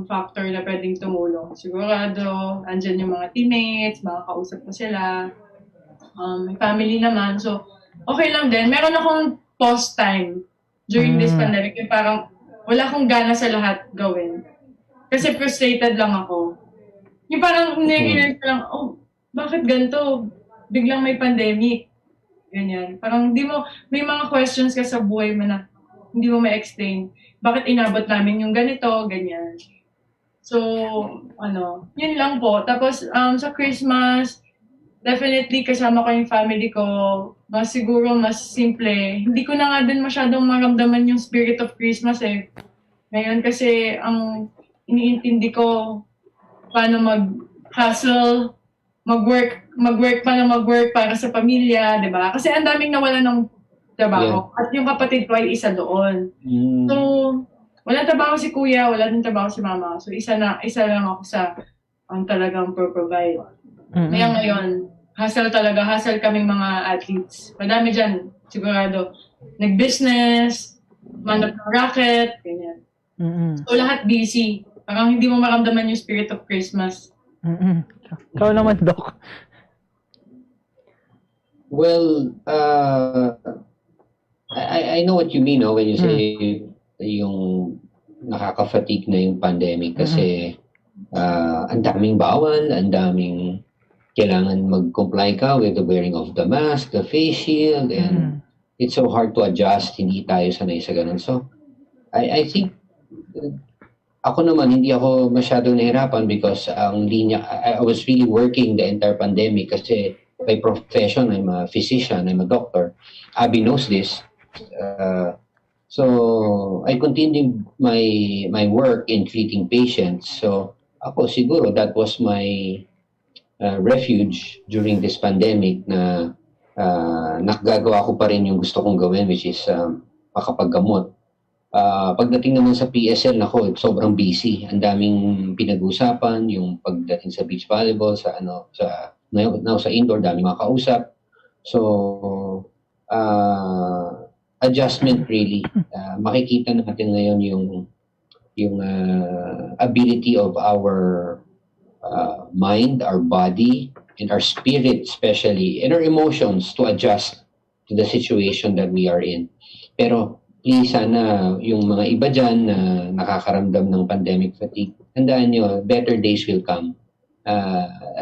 factor na pwedeng tumulong. Sigurado, andyan yung mga teammates, makakausap mo sila, family naman. So, okay lang din. Meron akong pause time during this pandemic. Yung parang wala akong gana sa lahat gawin. Kasi frustrated lang ako. Yung parang nag-realize ko lang, bakit ganito? Biglang may pandemic. Ganyan. Parang may mga questions ka sa buhay mo na hindi mo ma-explain. Bakit inabot namin yung ganito, ganyan. So, yun lang po. Tapos, sa Christmas, definitely kasama ko yung family ko. Siguro mas simple. Hindi ko na nga din masyadong maramdaman yung spirit of Christmas eh. Ngayon kasi ang iniintindi ko paano mag-hustle, mag-work para sa pamilya, di ba? Kasi ang daming nawala ng trabaho. Yeah. At yung kapatid ko ay isa doon. So, wala trabaho si kuya, wala din trabaho si mama. So, isa lang ako sa talagang provide. Kaya ngayon, hustle kaming mga athletes. Madami dyan, sigurado. Nag-business, manap ng racket, ganyan. So, lahat busy. Parang hindi mo maramdaman yung spirit of Christmas.
Ikaw naman, Doc.
Well, I know what you mean when you say yung nakaka-fatigue na yung pandemic kasi ang daming bawal, ang daming kailangan mag-comply ka with the wearing of the mask, the face shield, and it's so hard to adjust. Hindi tayo sanay sa ganun. So, I think ako naman, hindi ako masyadong nahirapan because ang linya, I was really working the entire pandemic kasi by profession, I'm a physician, I'm a doctor. Abby knows this. So, I continued my work in treating patients. So, ako siguro, that was my refuge during this pandemic na nakagagawa ko pa rin yung gusto kong gawin, which is makapaggamot. Pagdating naman sa PSL, sobrang busy. Ang daming pinag-usapan, yung pagdating sa beach volleyball, sa indoor, daming makausap. So, adjustment really. Makikita natin ngayon yung ability of our mind, our body, and our spirit especially, and our emotions to adjust to the situation that we are in. Pero please, sana yung mga iba dyan na nakakaramdam ng pandemic fatigue, tandaan nyo, better days will come.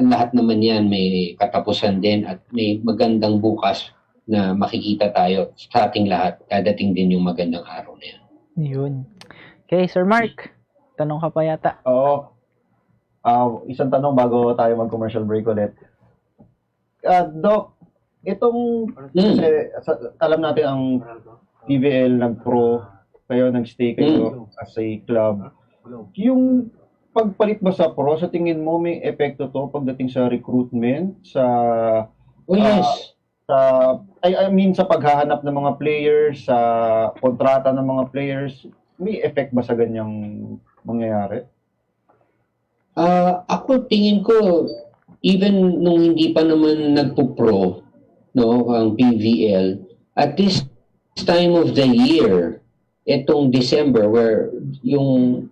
Lahat naman yan may katapusan din at may magandang bukas na makikita tayo sa ating lahat. Dadating din yung magandang araw na yan.
Yun. Okay, Sir Mark, tanong ka pa yata.
Oo. Isang tanong bago tayo mag-commercial break ulit. Doc, itong, kasi, alam natin ang PVL, nag-pro, kayo, nag-stay kayo as a club. Yung pagpalit ba sa pro, sa tingin mo may epekto to pagdating sa recruitment, sa
yes.
I mean sa paghahanap ng mga players, sa kontrata ng mga players, may effect ba sa ganyang mangyayari?
Ako tingin ko, even nung hindi pa naman nagpo-pro, ang PVL, at this time of the year, itong December, where yung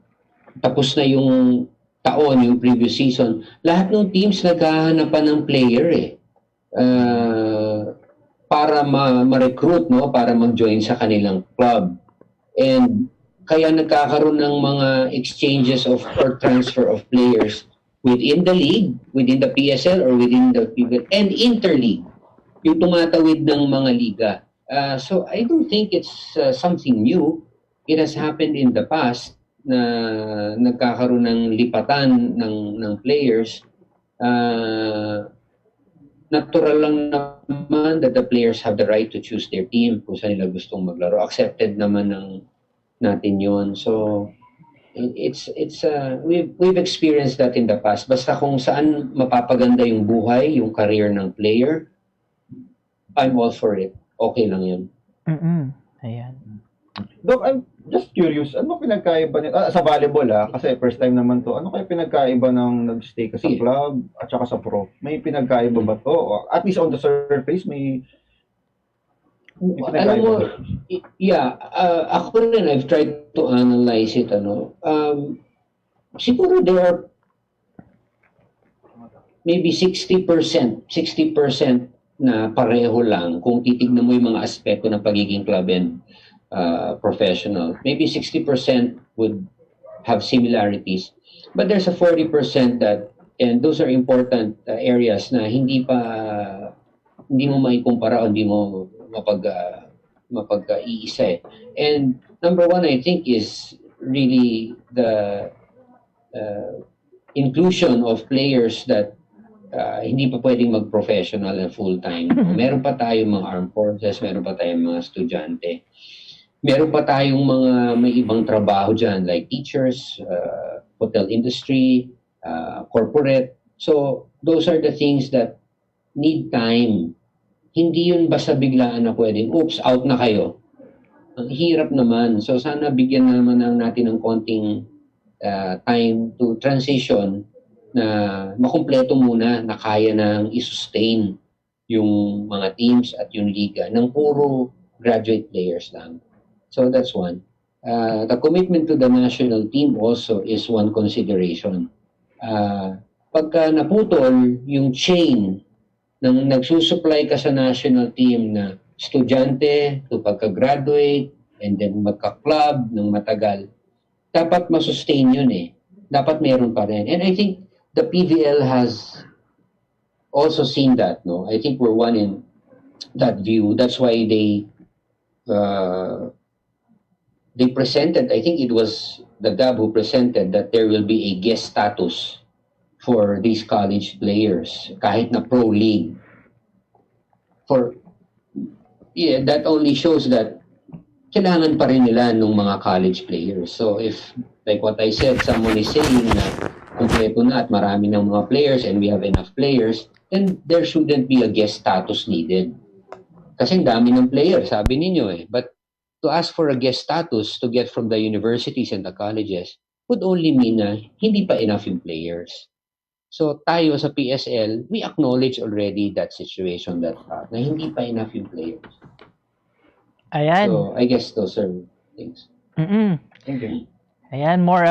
tapos na yung taon, yung previous season, lahat ng teams naghahanapan ng player para ma-recruit, para mag-join sa kanilang club. And kaya nagkakaroon ng mga exchanges or transfer of players within the league, within the PSL or within the PVL, and interleague. yung tumatawid ng mga liga. So I don't think it's something new. It has happened in the past na nagkakaroon ng lipatan ng players. Natural lang naman that the players have the right to choose their team kung saan nila gustong maglaro. Accepted naman natin yon. So we've experienced that in the past. Basta kung saan mapapaganda yung buhay, yung career ng player, I'm all for it. Okay lang yun.
Ayan.
Doc, I'm just curious, ano pinagkaiba sa volleyball kasi first time naman to, ano kaya pinagkaiba ng nag-stay ka sa club at saka sa pro? May pinagkaiba ba to? O, at least on the surface, may
Alam mo, ako rin, I've tried to analyze it, siguro there are maybe 60% na pareho lang kung titignan mo yung mga aspekto ng pagiging club and professional. Maybe 60% would have similarities. But there's a 40% that, and those are important areas na hindi mo maikumpara o hindi mo mapag-iisa eh. And number one, I think, is really the inclusion of players that hindi pa pwedeng mag-professional and full-time. Meron pa tayong mga armed forces, meron pa tayong mga estudyante. Meron pa tayong mga may ibang trabaho dyan, like teachers, hotel industry, corporate. So, those are the things that need time. Hindi yun basta biglaan na pwedeng, oops, out na kayo. Ang hirap naman. So, sana bigyan naman natin ng konting time to transition na makumpleto muna na kaya nang i-sustain yung mga teams at yung liga ng puro graduate players lang. So that's one. The commitment to the national team also is one consideration. Pagka naputol yung chain ng nagsusupply ka sa national team na estudyante to pagka-graduate and then magka-club ng matagal, dapat masustain yun eh. Dapat meron pa rin. And I think the PVL has also seen that, no? I think we're one in that view. That's why they presented, I think it was the GAB who presented that there will be a guest status for these college players, kahit na pro league. That only shows that kailangan pa rin nila ng mga college players. So if, like what I said, someone is saying na kumpleto na at marami ng mga players and we have enough players, then there shouldn't be a guest status needed. Kasi dami ng players, sabi ninyo eh. But to ask for a guest status to get from the universities and the colleges would only mean na hindi pa enough yung players. So tayo sa PSL, we acknowledge already that situation, that fact, na hindi pa enough yung players.
Ayan.
So I guess those are things.
Thank you.
Ayan, more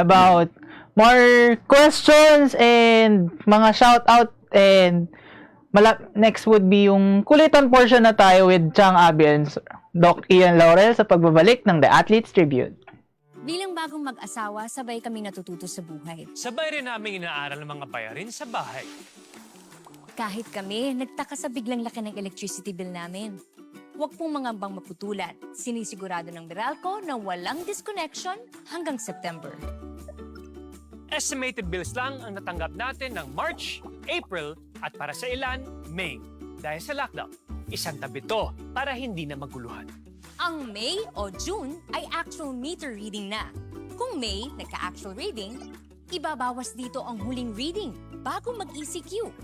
questions and mga shout-out and next would be yung kulitan portion na tayo with Chang Abi and Doc Ian Laurel sa pagbabalik ng The Athletes Tribute.
Bilang bagong mag-asawa, sabay kami natututo sa buhay.
Sabay rin namin inaaral ng mga bayarin sa bahay.
Kahit kami, nagtaka sa biglang laki ng electricity bill namin. Huwag pong mangambang maputulan. Sinisigurado ng Meralco na walang disconnection hanggang September.
Estimated bills lang ang natanggap natin ng March, April at para sa ilan, May. Dahil sa lockdown, isang tabi to para hindi na maguluhan.
Ang May o June ay actual meter reading na. Kung May nagka-actual reading, ibabawas dito ang huling reading bago mag-ECQ.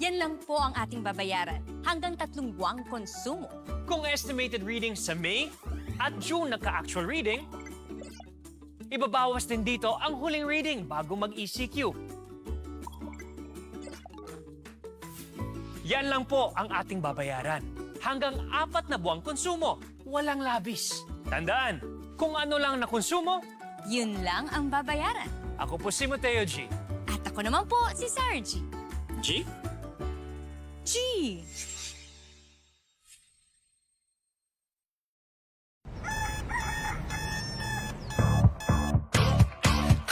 Yan lang po ang ating babayaran hanggang 3 buwang konsumo.
Kung estimated reading sa May at June nagka-actual reading, ibabawas din dito ang huling reading bago mag-ECQ. Yan lang po ang ating babayaran. Hanggang 4 na buwang konsumo, walang labis. Tandaan, kung ano lang na konsumo,
Yun lang ang babayaran.
ako po si Mateo G.
At ako naman po si Sargy.
G?
G!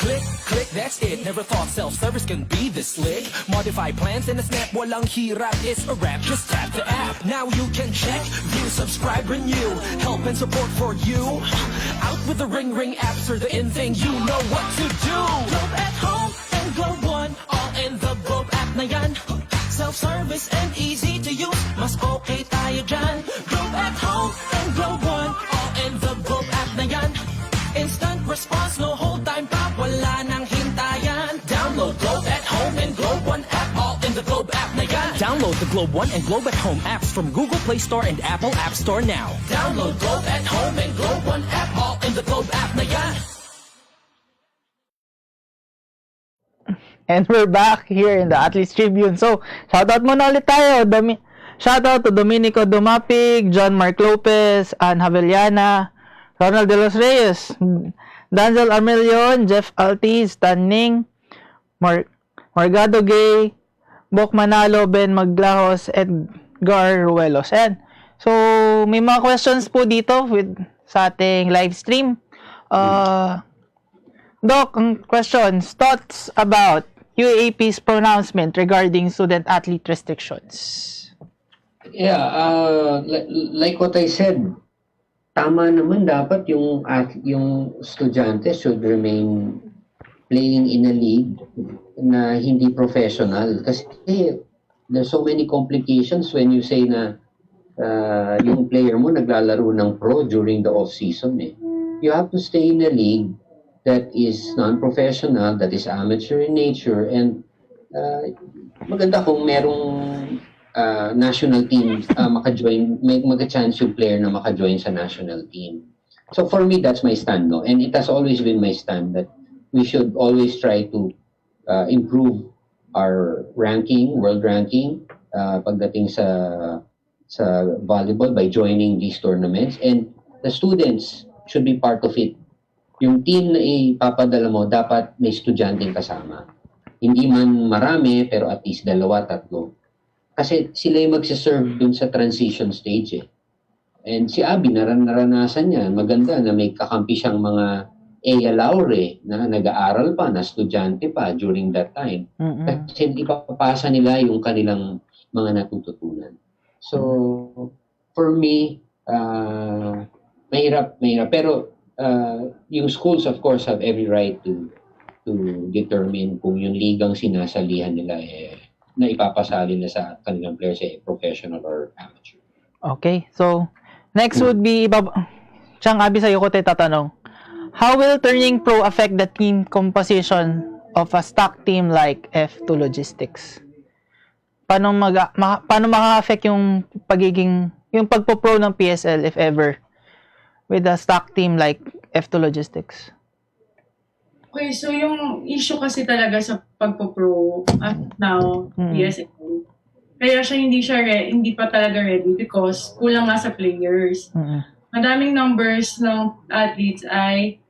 Click, click, that's it. Never thought self-service can be this slick. Modify plans in a snap, walang hirap. It's a wrap, just tap the app. Now you can check, view, subscribe, renew. Help and support for you. Out with the Ring Ring apps are the in thing. You know what to do. Globe at home and Globe One, all in the Globe app na yan. Self-service and easy to use. Mas okay tayo dyan. Globe at home and Globe One, all in the Globe app na yan. Instant response, no hold time pa, wala nang hintayan. Download Globe at Home and Globe One app, all in the Globe app na yan.
Download the Globe One and Globe at Home apps from Google Play Store and Apple App Store now.
Download Globe at Home and Globe One app, all in the Globe app na yan.
And we're back here in the Athletes Tribune. So, shoutout muna ulit tayo. Shoutout to Dominico Dumapig, John Mark Lopez, Ann Havellana, Ronald De Los Reyes, Danzel Armelion, Jeff Altiz, Tan Ning, Margado Gay, Bok Manalo, Ben Maglahos, Edgar Ruelos. And so, may mga questions po dito sa ating live stream. Doc, questions, thoughts about UAP's pronouncement regarding student-athlete restrictions?
Yeah, like what I said, tama naman dapat yung estudyante should remain playing in a league na hindi professional. Kasi there's so many complications when you say na yung player mo naglalaro ng pro during the off-season. You have to stay in a league that is non-professional, that is amateur in nature, and maganda kung merong national team maka-join, may mag-chance yung player na maka-join sa national team. So for me, that's my stand, no? And it has always been my stand that we should always try to improve our ranking, world ranking, pagdating sa volleyball by joining these tournaments. And the students should be part of it. Yung team na ipapadala mo, dapat may estudyanteng kasama. Hindi man marami, pero at least 2, 3. Kasi sila yung magsiserve dun sa transition stage And si Abby, naranasan niya. Maganda na may kakampi siyang mga Ea Laure na nag-aaral pa, na estudyante pa during that time. Kasi ipapasa nila yung kanilang mga natututunan. So, for me, mahirap. Pero yung schools, of course, have every right to determine kung yung ligang sinasalihan nila na ipapasali na sa kanilang players professional or amateur.
Okay, so next would be Chang Abi, sa'yo ko tatanong. How will turning pro affect the team composition of a stock team like F2 Logistics? Paano maka-affect yung pagpo-pro ng PSL if ever with a stock team like F2 Logistics?
Okay, so yung issue kasi talaga sa pagpo-pro at now, PSL, kaya hindi pa talaga ready because kulang nga sa players. Madaming numbers ng athletes ay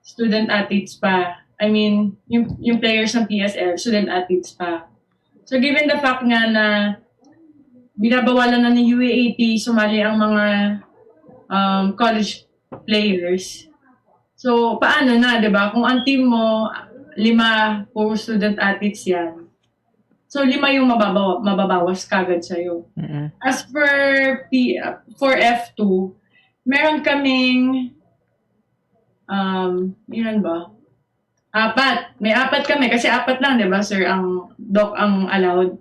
student athletes pa. I mean, yung players ng PSL, student athletes pa. So given the fact nga na binabawalan na ni UAAP sumali ang mga college players, so, paano na, di ba? Kung ang team mo, 5 puro student athletes yan. So, 5 yung mababawas kagad sa'yo. As for F2, meron kaming, yun ba? 4. May 4 kami, kasi 4 lang, di ba, sir, ang doc ang allowed.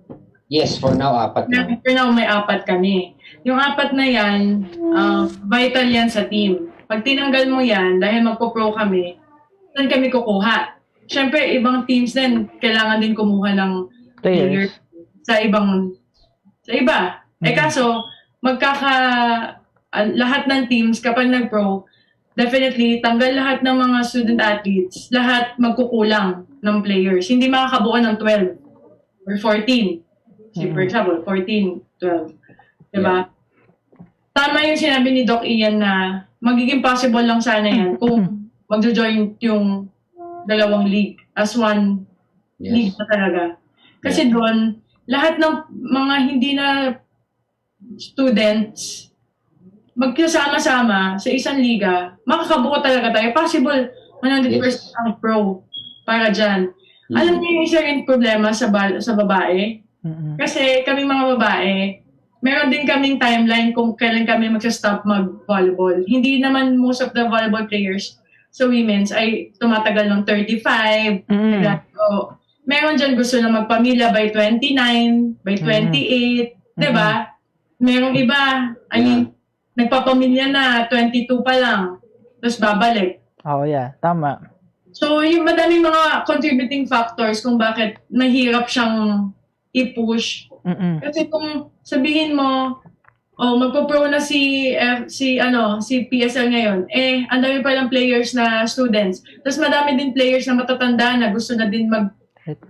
Yes, for now, 4 na.
For now, may 4 kami. Yung 4 na yan, vital yan sa team. Pag tinanggal mo yan, dahil magpo-pro kami, saan kami kukuha? Siyempre, ibang teams din, kailangan din kumuha ng players sa iba. Kaso, lahat ng teams, kapag nag-pro, definitely, tanggal lahat ng mga student athletes, lahat magkukulang ng players. Hindi makakabuo ng 12 or 14. For example, 14, 12. Diba? Tama yung sinabi ni Doc Ian na magiging possible lang sana yan kung magjo-join yung 2 league as one league na talaga. Kasi doon, lahat ng mga hindi na students magkasama-sama sa isang liga, makakabuo talaga tayo. Possible 100% ang pro. para dyan. Alam niyo yung isa rin problema sa babae? Kasi kami mga babae, meron din kaming timeline kung kailan kami magsa-stop mag-volleyball. Hindi naman most of the volleyball players sa women's ay tumatagal ng 35. So, meron dyan gusto na magpamilya by 29, by 28, di ba? Merong iba, nagpapamilya na, 22 pa lang, tapos babalik.
Oh, yeah. Tama.
So, yung madaming mga contributing factors kung bakit mahirap siyang i-push. Kasi kung sabihin mo, magpo-pro na si PSL ngayon, ang dami pa lang players na students. Tapos madami din players na matatanda na gusto na din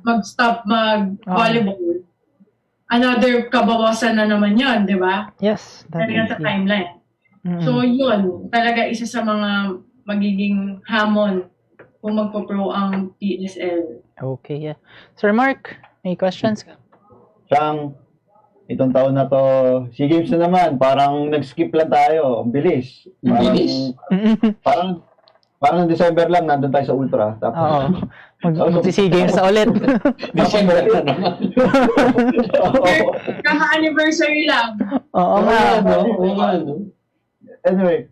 mag-stop mag-volleyball. Another kabawasan na naman yon, di ba?
Yes.
Talaga sa timeline. So, yun. Talaga isa sa mga magiging hamon kung magpo-pro ang PSL.
Okay, yeah. Sir Mark, may questions ka?
Siyang, itong taon na to, SEA Games na naman, parang nag-skip lang tayo. Ang bilis. Parang December lang, nandun tayo sa Ultra. Tapos,
Mag-SEA Games na ulit.
December na naman.
Kaka-anniversary lang.
Oo nga.
Anyway,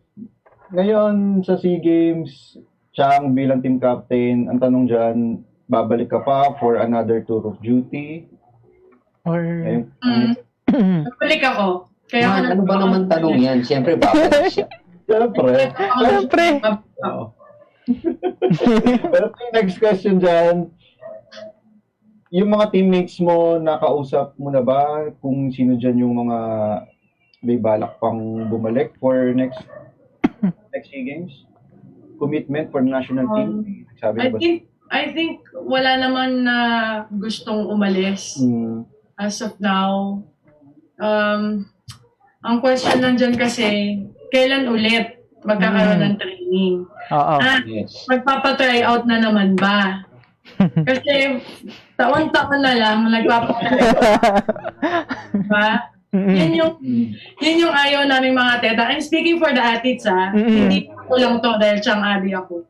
ngayon sa SEA Games, Chang bilang team captain, ang tanong dyan, babalik ka pa for another tour of duty?
Or...
Babalik ako. Kaya
ano ba naman tanong yan? Siyempre, babalik siya.
Siyempre. Oo. Pero next question dyan, yung mga teammates mo, nakausap mo na ba kung sino dyan yung mga may balak pang bumalik for next SEA Games? Commitment for the national team? Sabi ba?
I think wala naman na gustong umalis as of now. Ang question lang dyan kasi, kailan ulit magkakaroon ng training? Magpapatry out na naman ba? Kasi taon-taon na lang nagpapatry out. Diba? Yun yung ayaw namin mga teta. I'm speaking for the athletes, hindi ko lang to dahil Chang Abby ako.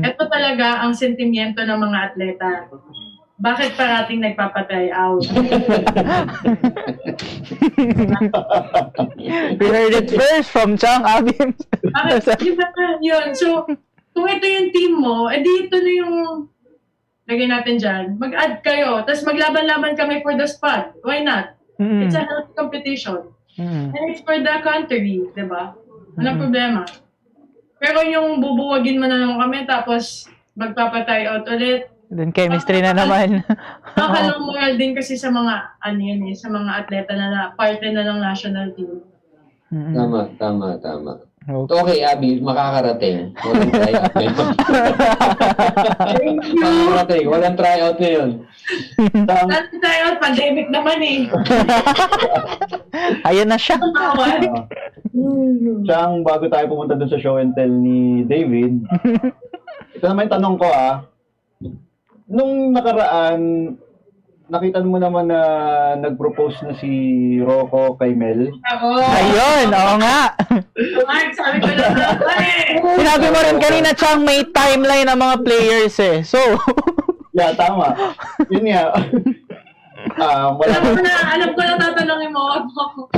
Ito talaga ang sentimiento ng mga atleta. Bakit parating nagpapatry out?
We heard it first from Chang Abby.
Bakit? Yun. So, kung ito yung team mo, edi ito na yung lagay natin dyan. Mag-add kayo. Tapos maglaban-laban kami for the spot. Why not? It's a healthy competition. And it's for the country, di ba? Walang problema. Pero yung bubuwagin mo na lang kami, tapos magpapatry out ulit.
Then chemistry na naman.
Nakakalong moral din kasi sa mga, sa mga atleta na parte na ng national team.
Tama. Okay, Abby, makakarating. Walang tryout ngayon. Makakarating, walang tryout ngayon.
Walang tryout, pandemic naman
Ayun na siya.
Chang, bago tayo pumunta dun sa show and tell ni David, ito naman yung tanong ko nung nakaraan, nakita mo naman na nag-propose na si Rocco kay Mel.
Ayun, oo nga.
Sabi ko na
Sinabi mo rin kanina, Chang, may timeline ng mga players So,
yeah, tama. Yun nga.
Alam ko na tatanungin mo ako.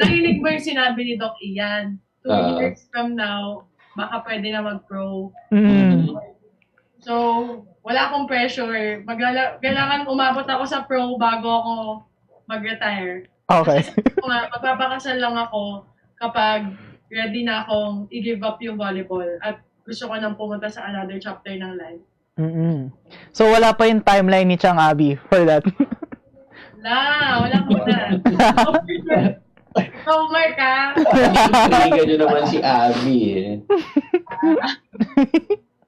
Narinig mo yung sinabi ni Doc Ian. 2 years from now, baka pwede na mag-pro. So, wala akong pressure. Kailangan umabot ako sa pro bago ako mag-retire.
okay.
Magpapakasal lang ako kapag ready na akong i-give up yung volleyball at gusto ko nang pumunta sa another chapter ng life.
So, wala pa yung timeline ni Chang Abby for that?
Wala ko na. Mark,
Kaibigan nyo naman si Abby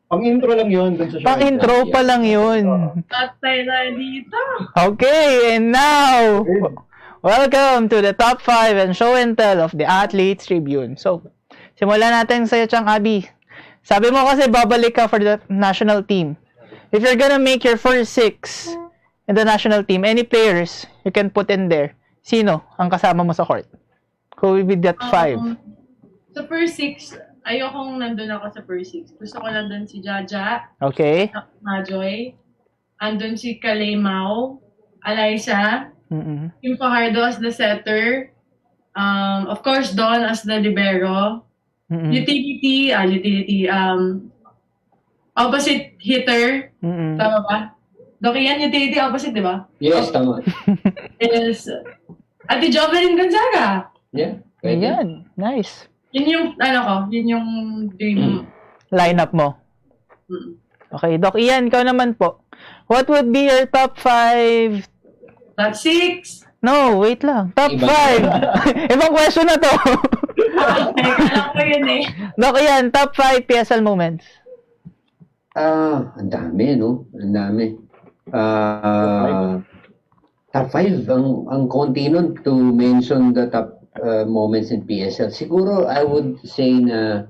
Pang-intro lang yun dun sa show.
Pang-intro pa lang yun.
Tatay na dito.
Okay, and now, welcome to the top 5 and show and tell of the Athletes Tribune. So, simulan natin sa'yo, Chang Abby. Sabi mo kasi babalik ka for the national team. If you're gonna make your first 6 in the national team, any players you can put in there, sino ang kasama mo sa court? Who will be that 5?
Sa first 6, ayokong nandun ako sa first 6. Gusto ko nandun si Jaja,
Okay.
Majoy, andun si Kalemao, Alyssa,
Mm-mm.
Kim Fajardo as the setter, of course, Don as the libero,
Mm-mm.
utility, opposite hitter,
Mm-mm.
tama ba? Doc Ian, utility opposite, di ba?
Yes, tama.
Is Ate Jovelyn Gonzaga.
Yeah, pwede.
Ayan. Nice.
Yun yung, yun yung dream.
Lineup mo.
Mm.
Okay, Doc Ian, ikaw naman po. What would be your top 5?
Top 6.
No, wait lang. Top
Iba.
5. Ibang question na to.
Alam ko yun eh.
Doc Ian, top 5 PSL moments.
Ang dami, no? Ang dami. Top 5, ang konti nun to mention the top moments in PSL. Siguro, I would say na,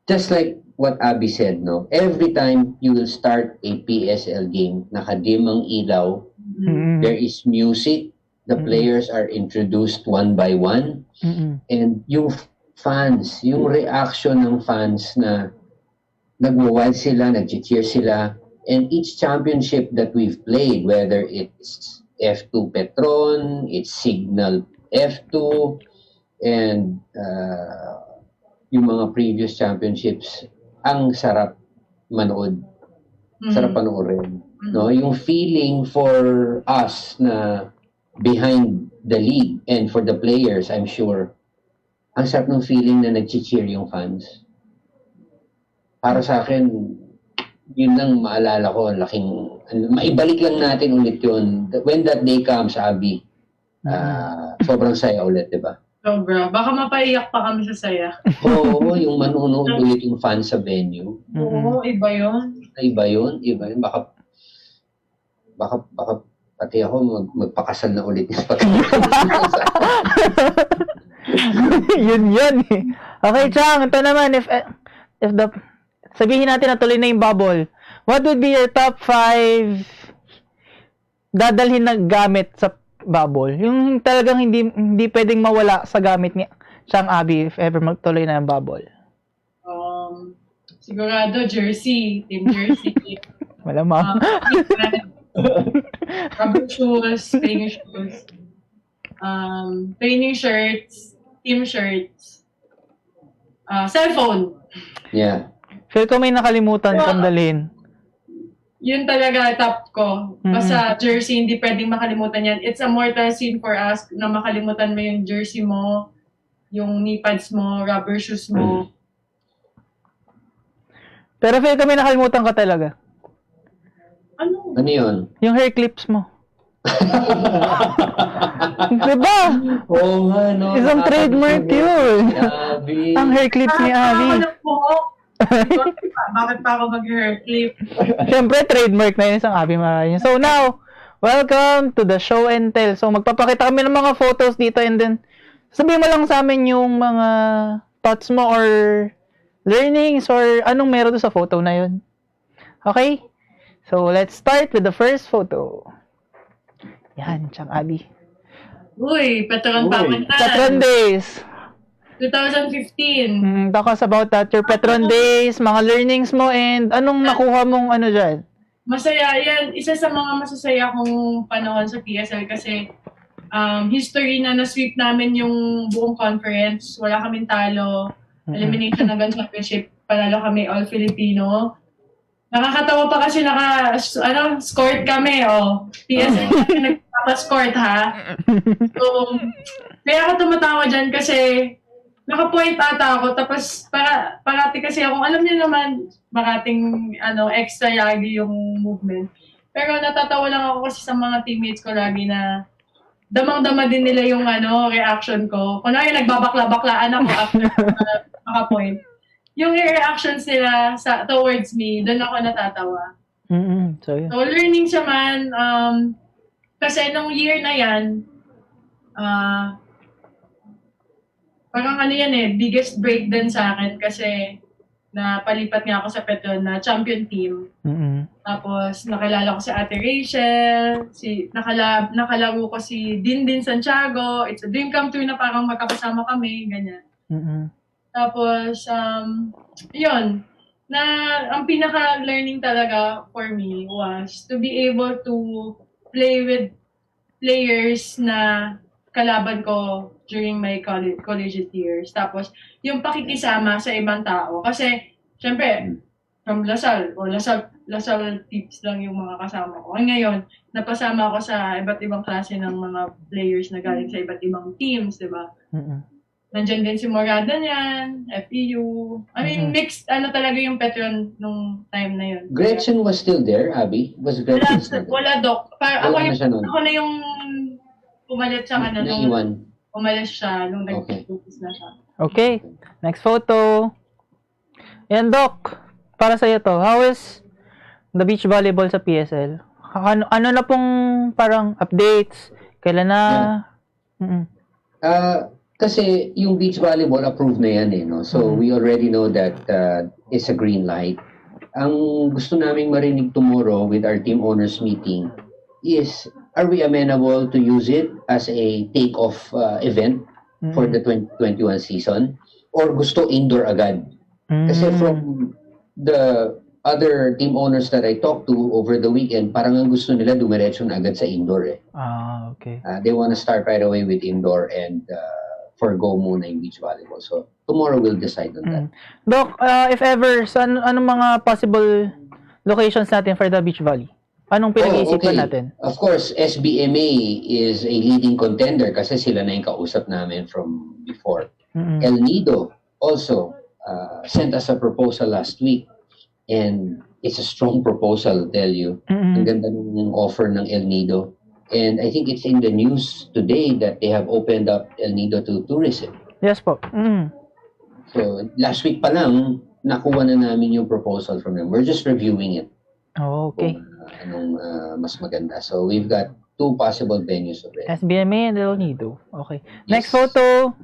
just like what Abby said, no? Every time you will start a PSL game, nakadim ang ilaw,
Mm-mm.
there is music, the players are introduced one by one,
Mm-mm.
and yung fans, yung reaction ng fans na nagwa-wild sila, nag-cheer sila, and each championship that we've played, whether it's F2 Petron, it's Signal F2, and yung mga previous championships, ang sarap manood. Sarap panoorin. No? Yung feeling for us na behind the league and for the players, I'm sure, ang sarap ng feeling na nag-cheer yung fans. Para sa akin, yun lang maalala ko, laking, maibalik lang natin ulit yun. When that day comes, Abby, sobrang saya ulit, di ba?
Sobra. Baka mapaiyak pa kami sa saya.
Oo, yung manunood ulit yung fans sa venue.
Oo, iba yun.
Iba yun. Baka pati ako magpakasal na ulit.
yun eh. Okay, Chang, ito naman, if sabihin natin na tuloy na yung bubble, what would be your top 5 dadalhin na gamit sa bubble? Yung talagang hindi pwedeng mawala sa gamit ni Chang Abby if ever magtuloy na yung bubble.
Sigurado, jersey. Team jersey.
Malamang.
Rubber shoes, training shoes. Training shirts, team shirts. Cellphone.
Yeah.
Feel ko may nakalimutan kang dalhin.
Yun talaga top ko. Basta jersey, hindi pwedeng makalimutan yan. It's a mortal sin for us na makalimutan mo yung jersey mo, yung knee pads mo, rubber shoes mo.
Pero feel ko may nakalimutan ka talaga.
Ano?
Ano yun?
Yung hair clips mo. Diba?
Oo nga, no?
Isang trademark yun.
Abby.
Ang hair clips ni Abby.
Bakit pa ako mag-hair clip?
Siyempre, trademark na yun isang Abby Marañon. So now, welcome to the show and tell. So magpapakita kami ng mga photos dito and then sabihin mo lang sa amin yung mga thoughts mo or learnings or anong meron doon sa photo na yun. Okay? So let's start with the first photo. Yan, Chang Abby.
Uy, Petron Pamantan.
Petron Days.
2015.
Talk us about that. Your Petron Days, mga learnings mo, and anong nakuha mong ano dyan?
Masaya yan. Isa sa mga masasaya kong panahon sa PSL kasi history na na-sweep namin yung buong conference. Wala kaming talo. Elimination hanggang championship. Panalo kami all Filipino. Nakakatawa pa kasi scored kami, PSL nagpapa-scored, ha? So, kaya ako tumatawa dyan kasi naka-point ata ako, tapos parati kasi akong, alam niyo naman, parating extra lagi yung movement. Pero natatawa lang ako kasi sa mga teammates ko lagi na damang-dama din nila yung reaction ko. Kunwari nagbabakla-baklaan ako after maka-point. Yung reactions nila towards me, doon ako natatawa.
So, yeah.
So, learning siya man, kasi nung year na yan, parang biggest break din sa akin kasi napalipat nga ako sa Petron na champion team. Tapos, nakilala ko si Ate Rachel, nakalaro ko si Dindin Santiago. It's a dream come true na parang magkakasama kami, ganyan. Tapos, yun, na ang pinaka-learning talaga for me was to be able to play with players na kalaban ko during my collegiate years. Tapos, yung pakikisama sa ibang tao. Kasi, syempre, from Lasal, o Lasal tips lang yung mga kasama ko. Ngayon, napasama ako sa iba't ibang klase ng mga players na galing sa iba't ibang teams, di ba? Nandiyan din si Morada niyan, FEU. I mean, mixed, talaga yung Petron nung time na yun.
Gretchen was still there, Abby? Was Gretchen still there?
Wala, Doc.
Wala na siya nun.
Ako na yung pumalit sa nung
Naiwan.
umalis siya, nung
Okay.
nag-focus na siya.
Okay, next photo. Yan, Doc. Para sa'yo to, how is the beach volleyball sa PSL? Ano na pong parang updates? Kailan na?
Kasi yung beach volleyball approved na yan eh, no? So we already know that it's a green light. Ang gusto naming marinig tomorrow with our team owners meeting is, are we amenable to use it as a take-off event for the 2021 season? Or gusto indoor agad? Kasi from the other team owners that I talked to over the weekend, parang ang gusto nila dumiretso na agad sa indoor eh.
Okay.
They want to start right away with indoor and forgo muna yung beach volleyball. So, tomorrow we'll decide on that.
Doc, if ever, anong mga possible locations natin for the beach volley? Anong pinag-iisipan natin?
Of course, SBMA is a leading contender kasi sila na yung kausap namin from before. El Nido also sent us a proposal last week and it's a strong proposal, I'll tell you. Ang ganda ng offer ng El Nido. And I think it's in the news today that they have opened up El Nido to tourism.
Yes po.
So, last week pa lang, nakuha na namin yung proposal from them. We're just reviewing it.
Okay.
Anong mas maganda. So, we've got 2 possible venues already.
SBMA and El Nido. Okay. Next photo.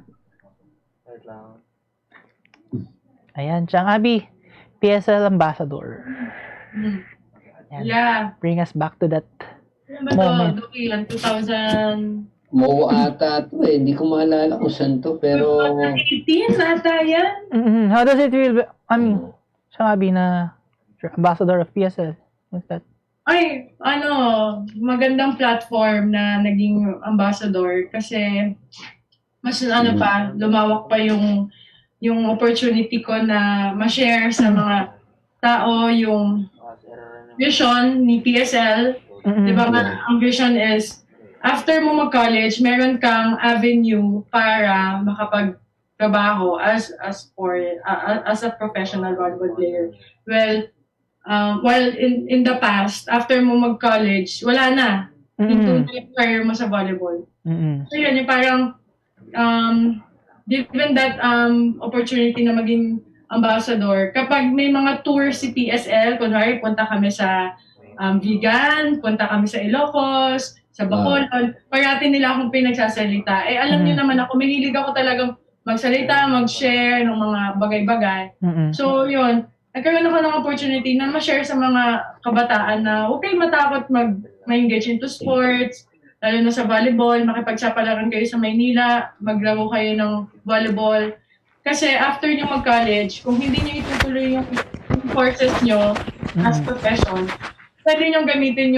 Ayan, Chang Abby. PSL Ambassador. Ayan.
Yeah.
Bring us back to that
Ano ba
moment.
to? Yan, 2018
Mo ata to eh. Hindi ko maalala kung saan to. Pero,
ata yan.
How does it feel? I mean, Chang Abby na Ambassador of PSL. What's that?
Ay, magandang platform na naging ambassador kasi mas pa, lumawak pa yung opportunity ko na ma-share sa mga tao yung vision ni PSL. Di ba ang vision is, after mo mag-college, meron kang avenue para makapagtrabaho as a professional volleyball player. Well, while in the past, after mo mag-college, wala na. Into yung career mo sa volleyball. So yun, yung parang, given that opportunity na maging ambassador, kapag may mga tours si PSL, kunwari punta kami sa Vigan, punta kami sa Ilocos, sa Bacolod, parati nila akong pinagsasalita. Alam niyo naman ako, mahilig ako talagang magsalita, mag-share ng mga bagay-bagay. So yun, nagkaroon ako ng opportunity na ma-share sa mga kabataan na huwag kayong matakot ma-engage into sports, lalo na sa volleyball, makipagsapalaran kayo sa Maynila, maglaro kayo ng volleyball. Kasi after nyo mag-college, kung hindi nyo itutuloy yung courses nyo as profession, pwede nyo gamitin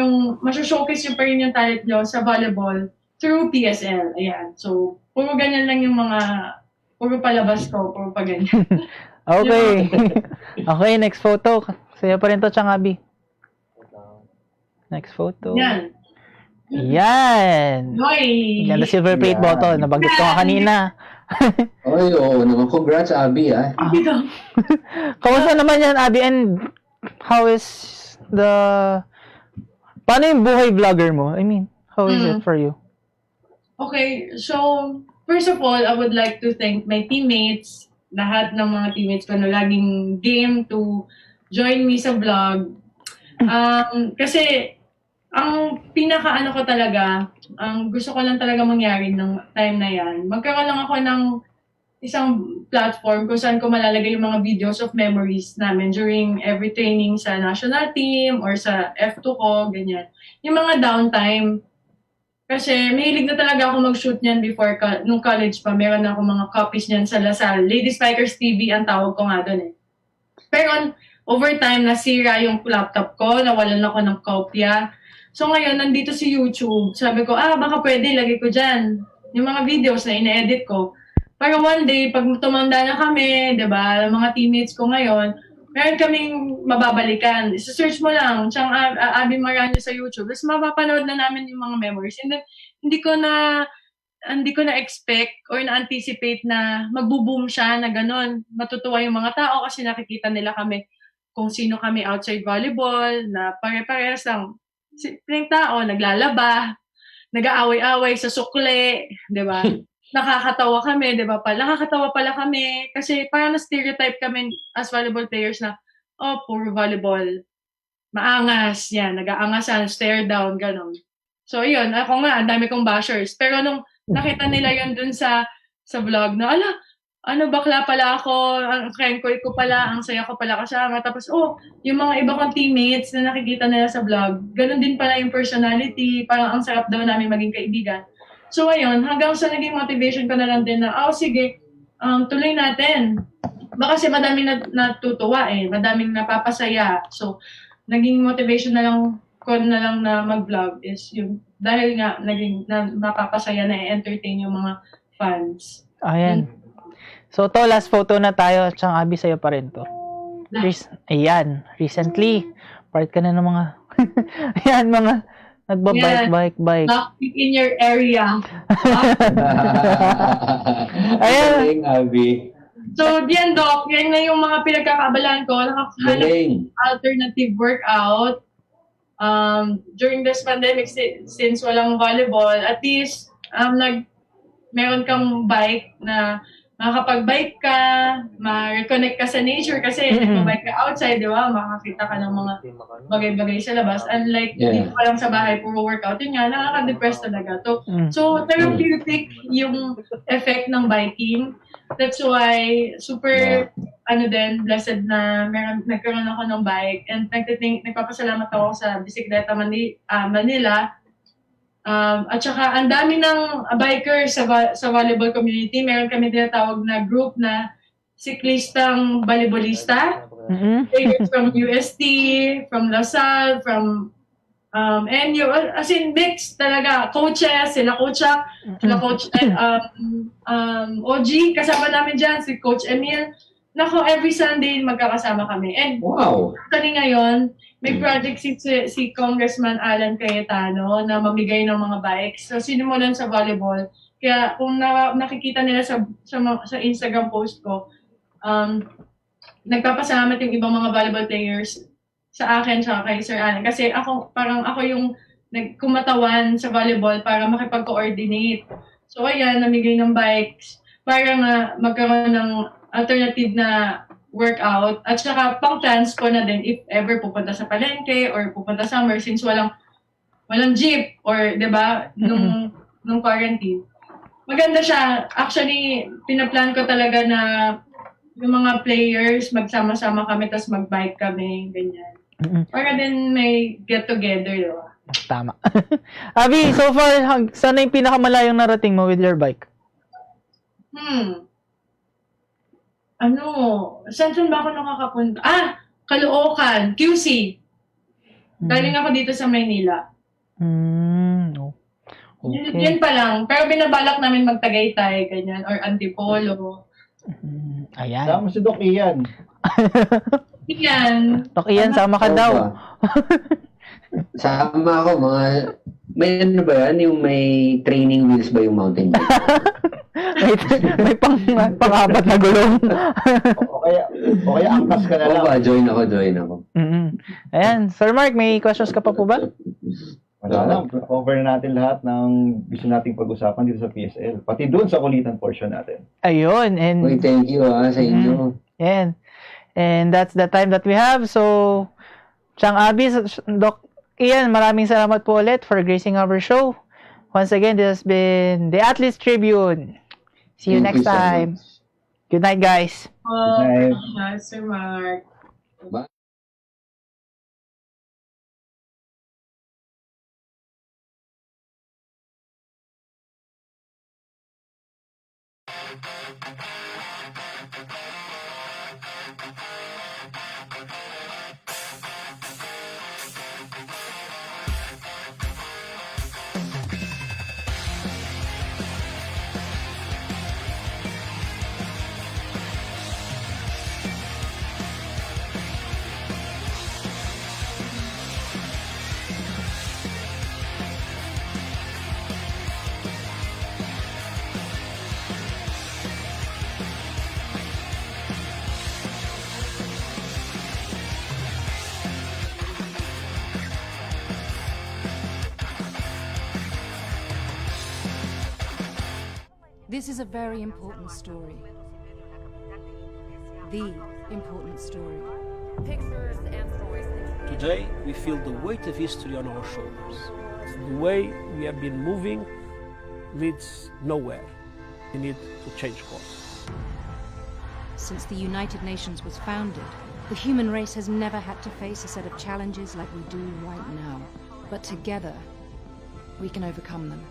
showcase nyo pa rin yung talent nyo sa volleyball through PSL. Ayan. So, puro ganyan lang yung puro palabas ko, puro pa ganyan.
Okay. Okay, next photo. Saya pa rin to, Chang Abby. Next photo.
Yan.
Yan.
Hoy!
Yan, the silver plate bottle. Nabanggit ko nga kanina.
Oy, oo naman. Congrats, Abby, ah.
Kamusta naman yan, Abby? And how is paano yung buhay vlogger mo? I mean, how is it for you?
Okay, so, first of all, I would like to thank my teammates, lahat ng mga teammates ko na laging game to join me sa vlog. Kasi, ang pinaka-ano ko talaga, ang gusto ko lang talaga mangyari ng time na yan, magkaroon lang ako ng isang platform kung saan ko malalagay yung mga videos of memories namin during every training sa national team or sa F2 ko, ganyan. Yung mga downtime. Kasi mahilig na talaga ako mag-shoot niyan before, nung college pa, meron ako mga copies niyan sa Lasal. Lady Spikers TV ang tawag ko nga doon eh. Pero over time, nasira yung laptop ko, nawalan ako ng kopya. So ngayon, nandito si YouTube. Sabi ko, baka pwede, lagay ko dyan yung mga videos na ina-edit ko. Pero one day, pag tumanda na kami, di ba, mga teammates ko ngayon, meron kaming mababalikan. Isa-search mo lang, siyang Abby Maranyo sa YouTube. Tapos mapapanood na namin yung mga memories. And then, hindi ko na expect or na-anticipate na magbo-boom siya na gano'n. Matutuwa yung mga tao kasi nakikita nila kami kung sino kami outside volleyball, na pare-pares lang. Simpleng tao, naglalaba, nag-aaway-away sa sukle, di ba? Nakakatawa kami, di ba? Nakakatawa pala kami kasi parang na-stereotype kami as volleyball players na, puro volleyball. Maangas, yan, nag-aangasan, stare down, gano'n. So, yun, ako nga, ang dami kong bashers. Pero nung nakita nila yun dun sa vlog na, bakla pala ako, ang krenkoy ko pala, ang saya ko pala kasama. Tapos, yung mga iba kong teammates na nakikita nila sa vlog, ganun din pala yung personality, parang ang sarap daw namin maging kaibigan. So, ayun, hanggang sa naging motivation ko na lang din na, sige, tuloy natin. Baka kasi madaming natutuwa madaming napapasaya. So, naging motivation na lang na mag-vlog is yung, dahil nga, naging napapasaya na i-entertain yung mga fans.
Ayan. So, last photo na tayo. Tsang Abby, sa'yo pa rin to. Ayan. Recently, part ka na ng mga, ayan, mga nagbabike.
Lockpick in your area.
Ayan.
Abby.
So, diyan, Doc, yan na yung mga pinagkakabalaan ko. Nakakahanap ng alternative workout. During this pandemic, since walang volleyball, at least, meron kang bike na makakapag-bike ka, ma-reconnect ka sa nature kasi bike ka outside, di ba? Makakita ka ng mga bagay-bagay sa labas. Unlike dito ka lang sa bahay, puro workout. Yun nga, nakaka-depress talaga to. So, therapeutic yung effect ng biking. That's why, super, blessed na nagkaroon ako ng bike. And nagpapasalamat ako sa Bisikleta Manila. At saka, ang dami ng bikers sa volleyball community. Meron kami tinatawag na group na siklistang volleyballista. Players from UST, from LaSalle, from NU. As in, mix talaga. Coaches, sila Coach OG. Kasama namin dyan, si Coach Emil. Nako, every Sunday magkakasama kami. And actually ngayon, may project si Congressman Alan Cayetano na mamigay ng mga bikes. So, sinimulan sa volleyball. Kaya kung nakikita nila sa Instagram post ko, nagpapasalamat yung ibang mga volleyball players sa akin sa kay Sir Alan. Kasi ako yung kumatawan sa volleyball para makipag-coordinate. So, ayan, namigay ng bikes para magkaroon ng alternative na workout at saka pang-transpo na din if ever pupunta sa palengke or pupunta somewhere since walang jeep or 'di ba nung quarantine. Maganda siya. Actually, pinaplan ko talaga na yung mga players magsama-sama kami tapos mag-bike kami ganyan. Para din may get together, 'di ba?
Tama. Abby, so far saan na yung pinakamalayong narating mo with your bike?
Saan ba ako nakakapunta? Caloocan, QC. Galing ako dito sa Maynila.
Okay.
Yan pa lang. Pero binabalak namin mag-Tagaytay, ganyan, or Antipolo.
Ayan.
Sama si Doc Ian.
Doc Ian, sama ka daw.
Sama ako, may ano ba yan? Yung may training wheels ba yung mountain bike?
may pang-apat na gulong.
o kaya angkas ka na lang.
Join ako.
Ayan. Sir Mark, may questions ka pa po ba?
Wala lang. Cover natin lahat ng gusto nating pag-usapan dito sa PSL. Pati doon sa kulitan portion natin.
Ayun. And
thank you sa inyo.
Yan. And that's the time that we have. So, Chang Abby, Doc Ian, maraming salamat po ulit for gracing our show. Once again, this has been the Athletes Tribune. See you next time. Good night, guys.
Good night.
Sir Mark.
Bye.
This is a very important story. The important story.
Pictures and stories.
Today, we feel the weight of history on our shoulders. The way we have been moving leads nowhere. We need to change course.
Since the United Nations was founded, the human race has never had to face a set of challenges like we do right now. But together, we can overcome them.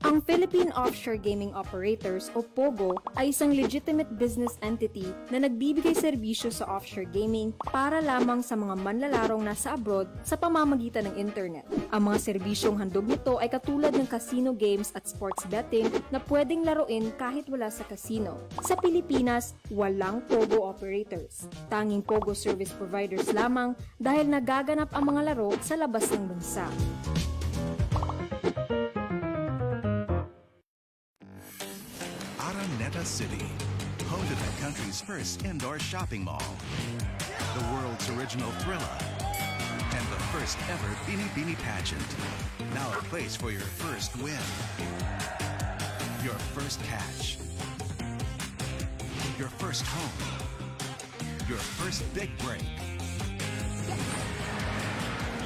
Ang Philippine Offshore Gaming Operators o POGO ay isang legitimate business entity na nagbibigay serbisyo sa offshore gaming para lamang sa mga manlalarong nasa abroad sa pamamagitan ng internet. Ang mga serbisyong handog nito ay katulad ng casino games at sports betting na pwedeng laruin kahit wala sa casino. Sa Pilipinas, walang POGO operators. Tanging POGO service providers lamang dahil nagaganap ang mga laro sa labas ng bansa.
Araneta City, home to the country's first indoor shopping mall, the world's original Thrilla, and the first ever Bini Bini pageant. Now a place for your first win, your first catch, your first home, your first big break,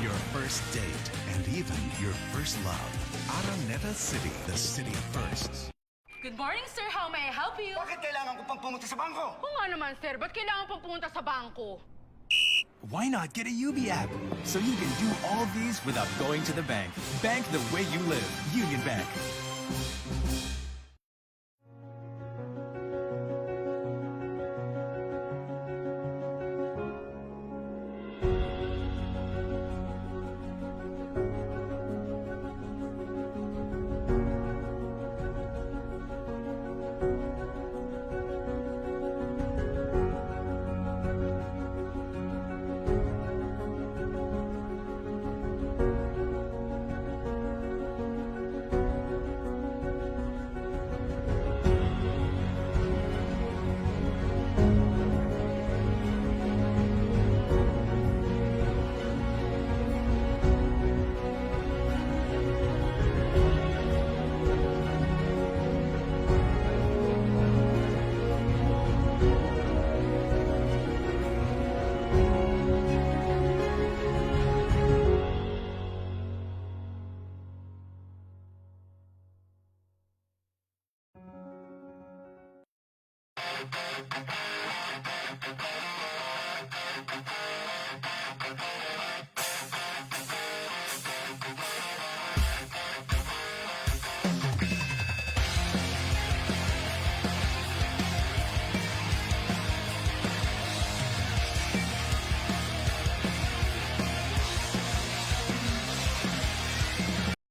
your first date, and even your first love. Araneta City, the city of firsts.
Good morning, sir. How may I help you?
Bakit kailangan ko pang pumunta sa bangko?
Oo nga naman, sir. Ba't kailangan pang pumunta sa bangko?
Why not get a UB app so you can do all these without going to the bank? Bank the way you live. Union Bank.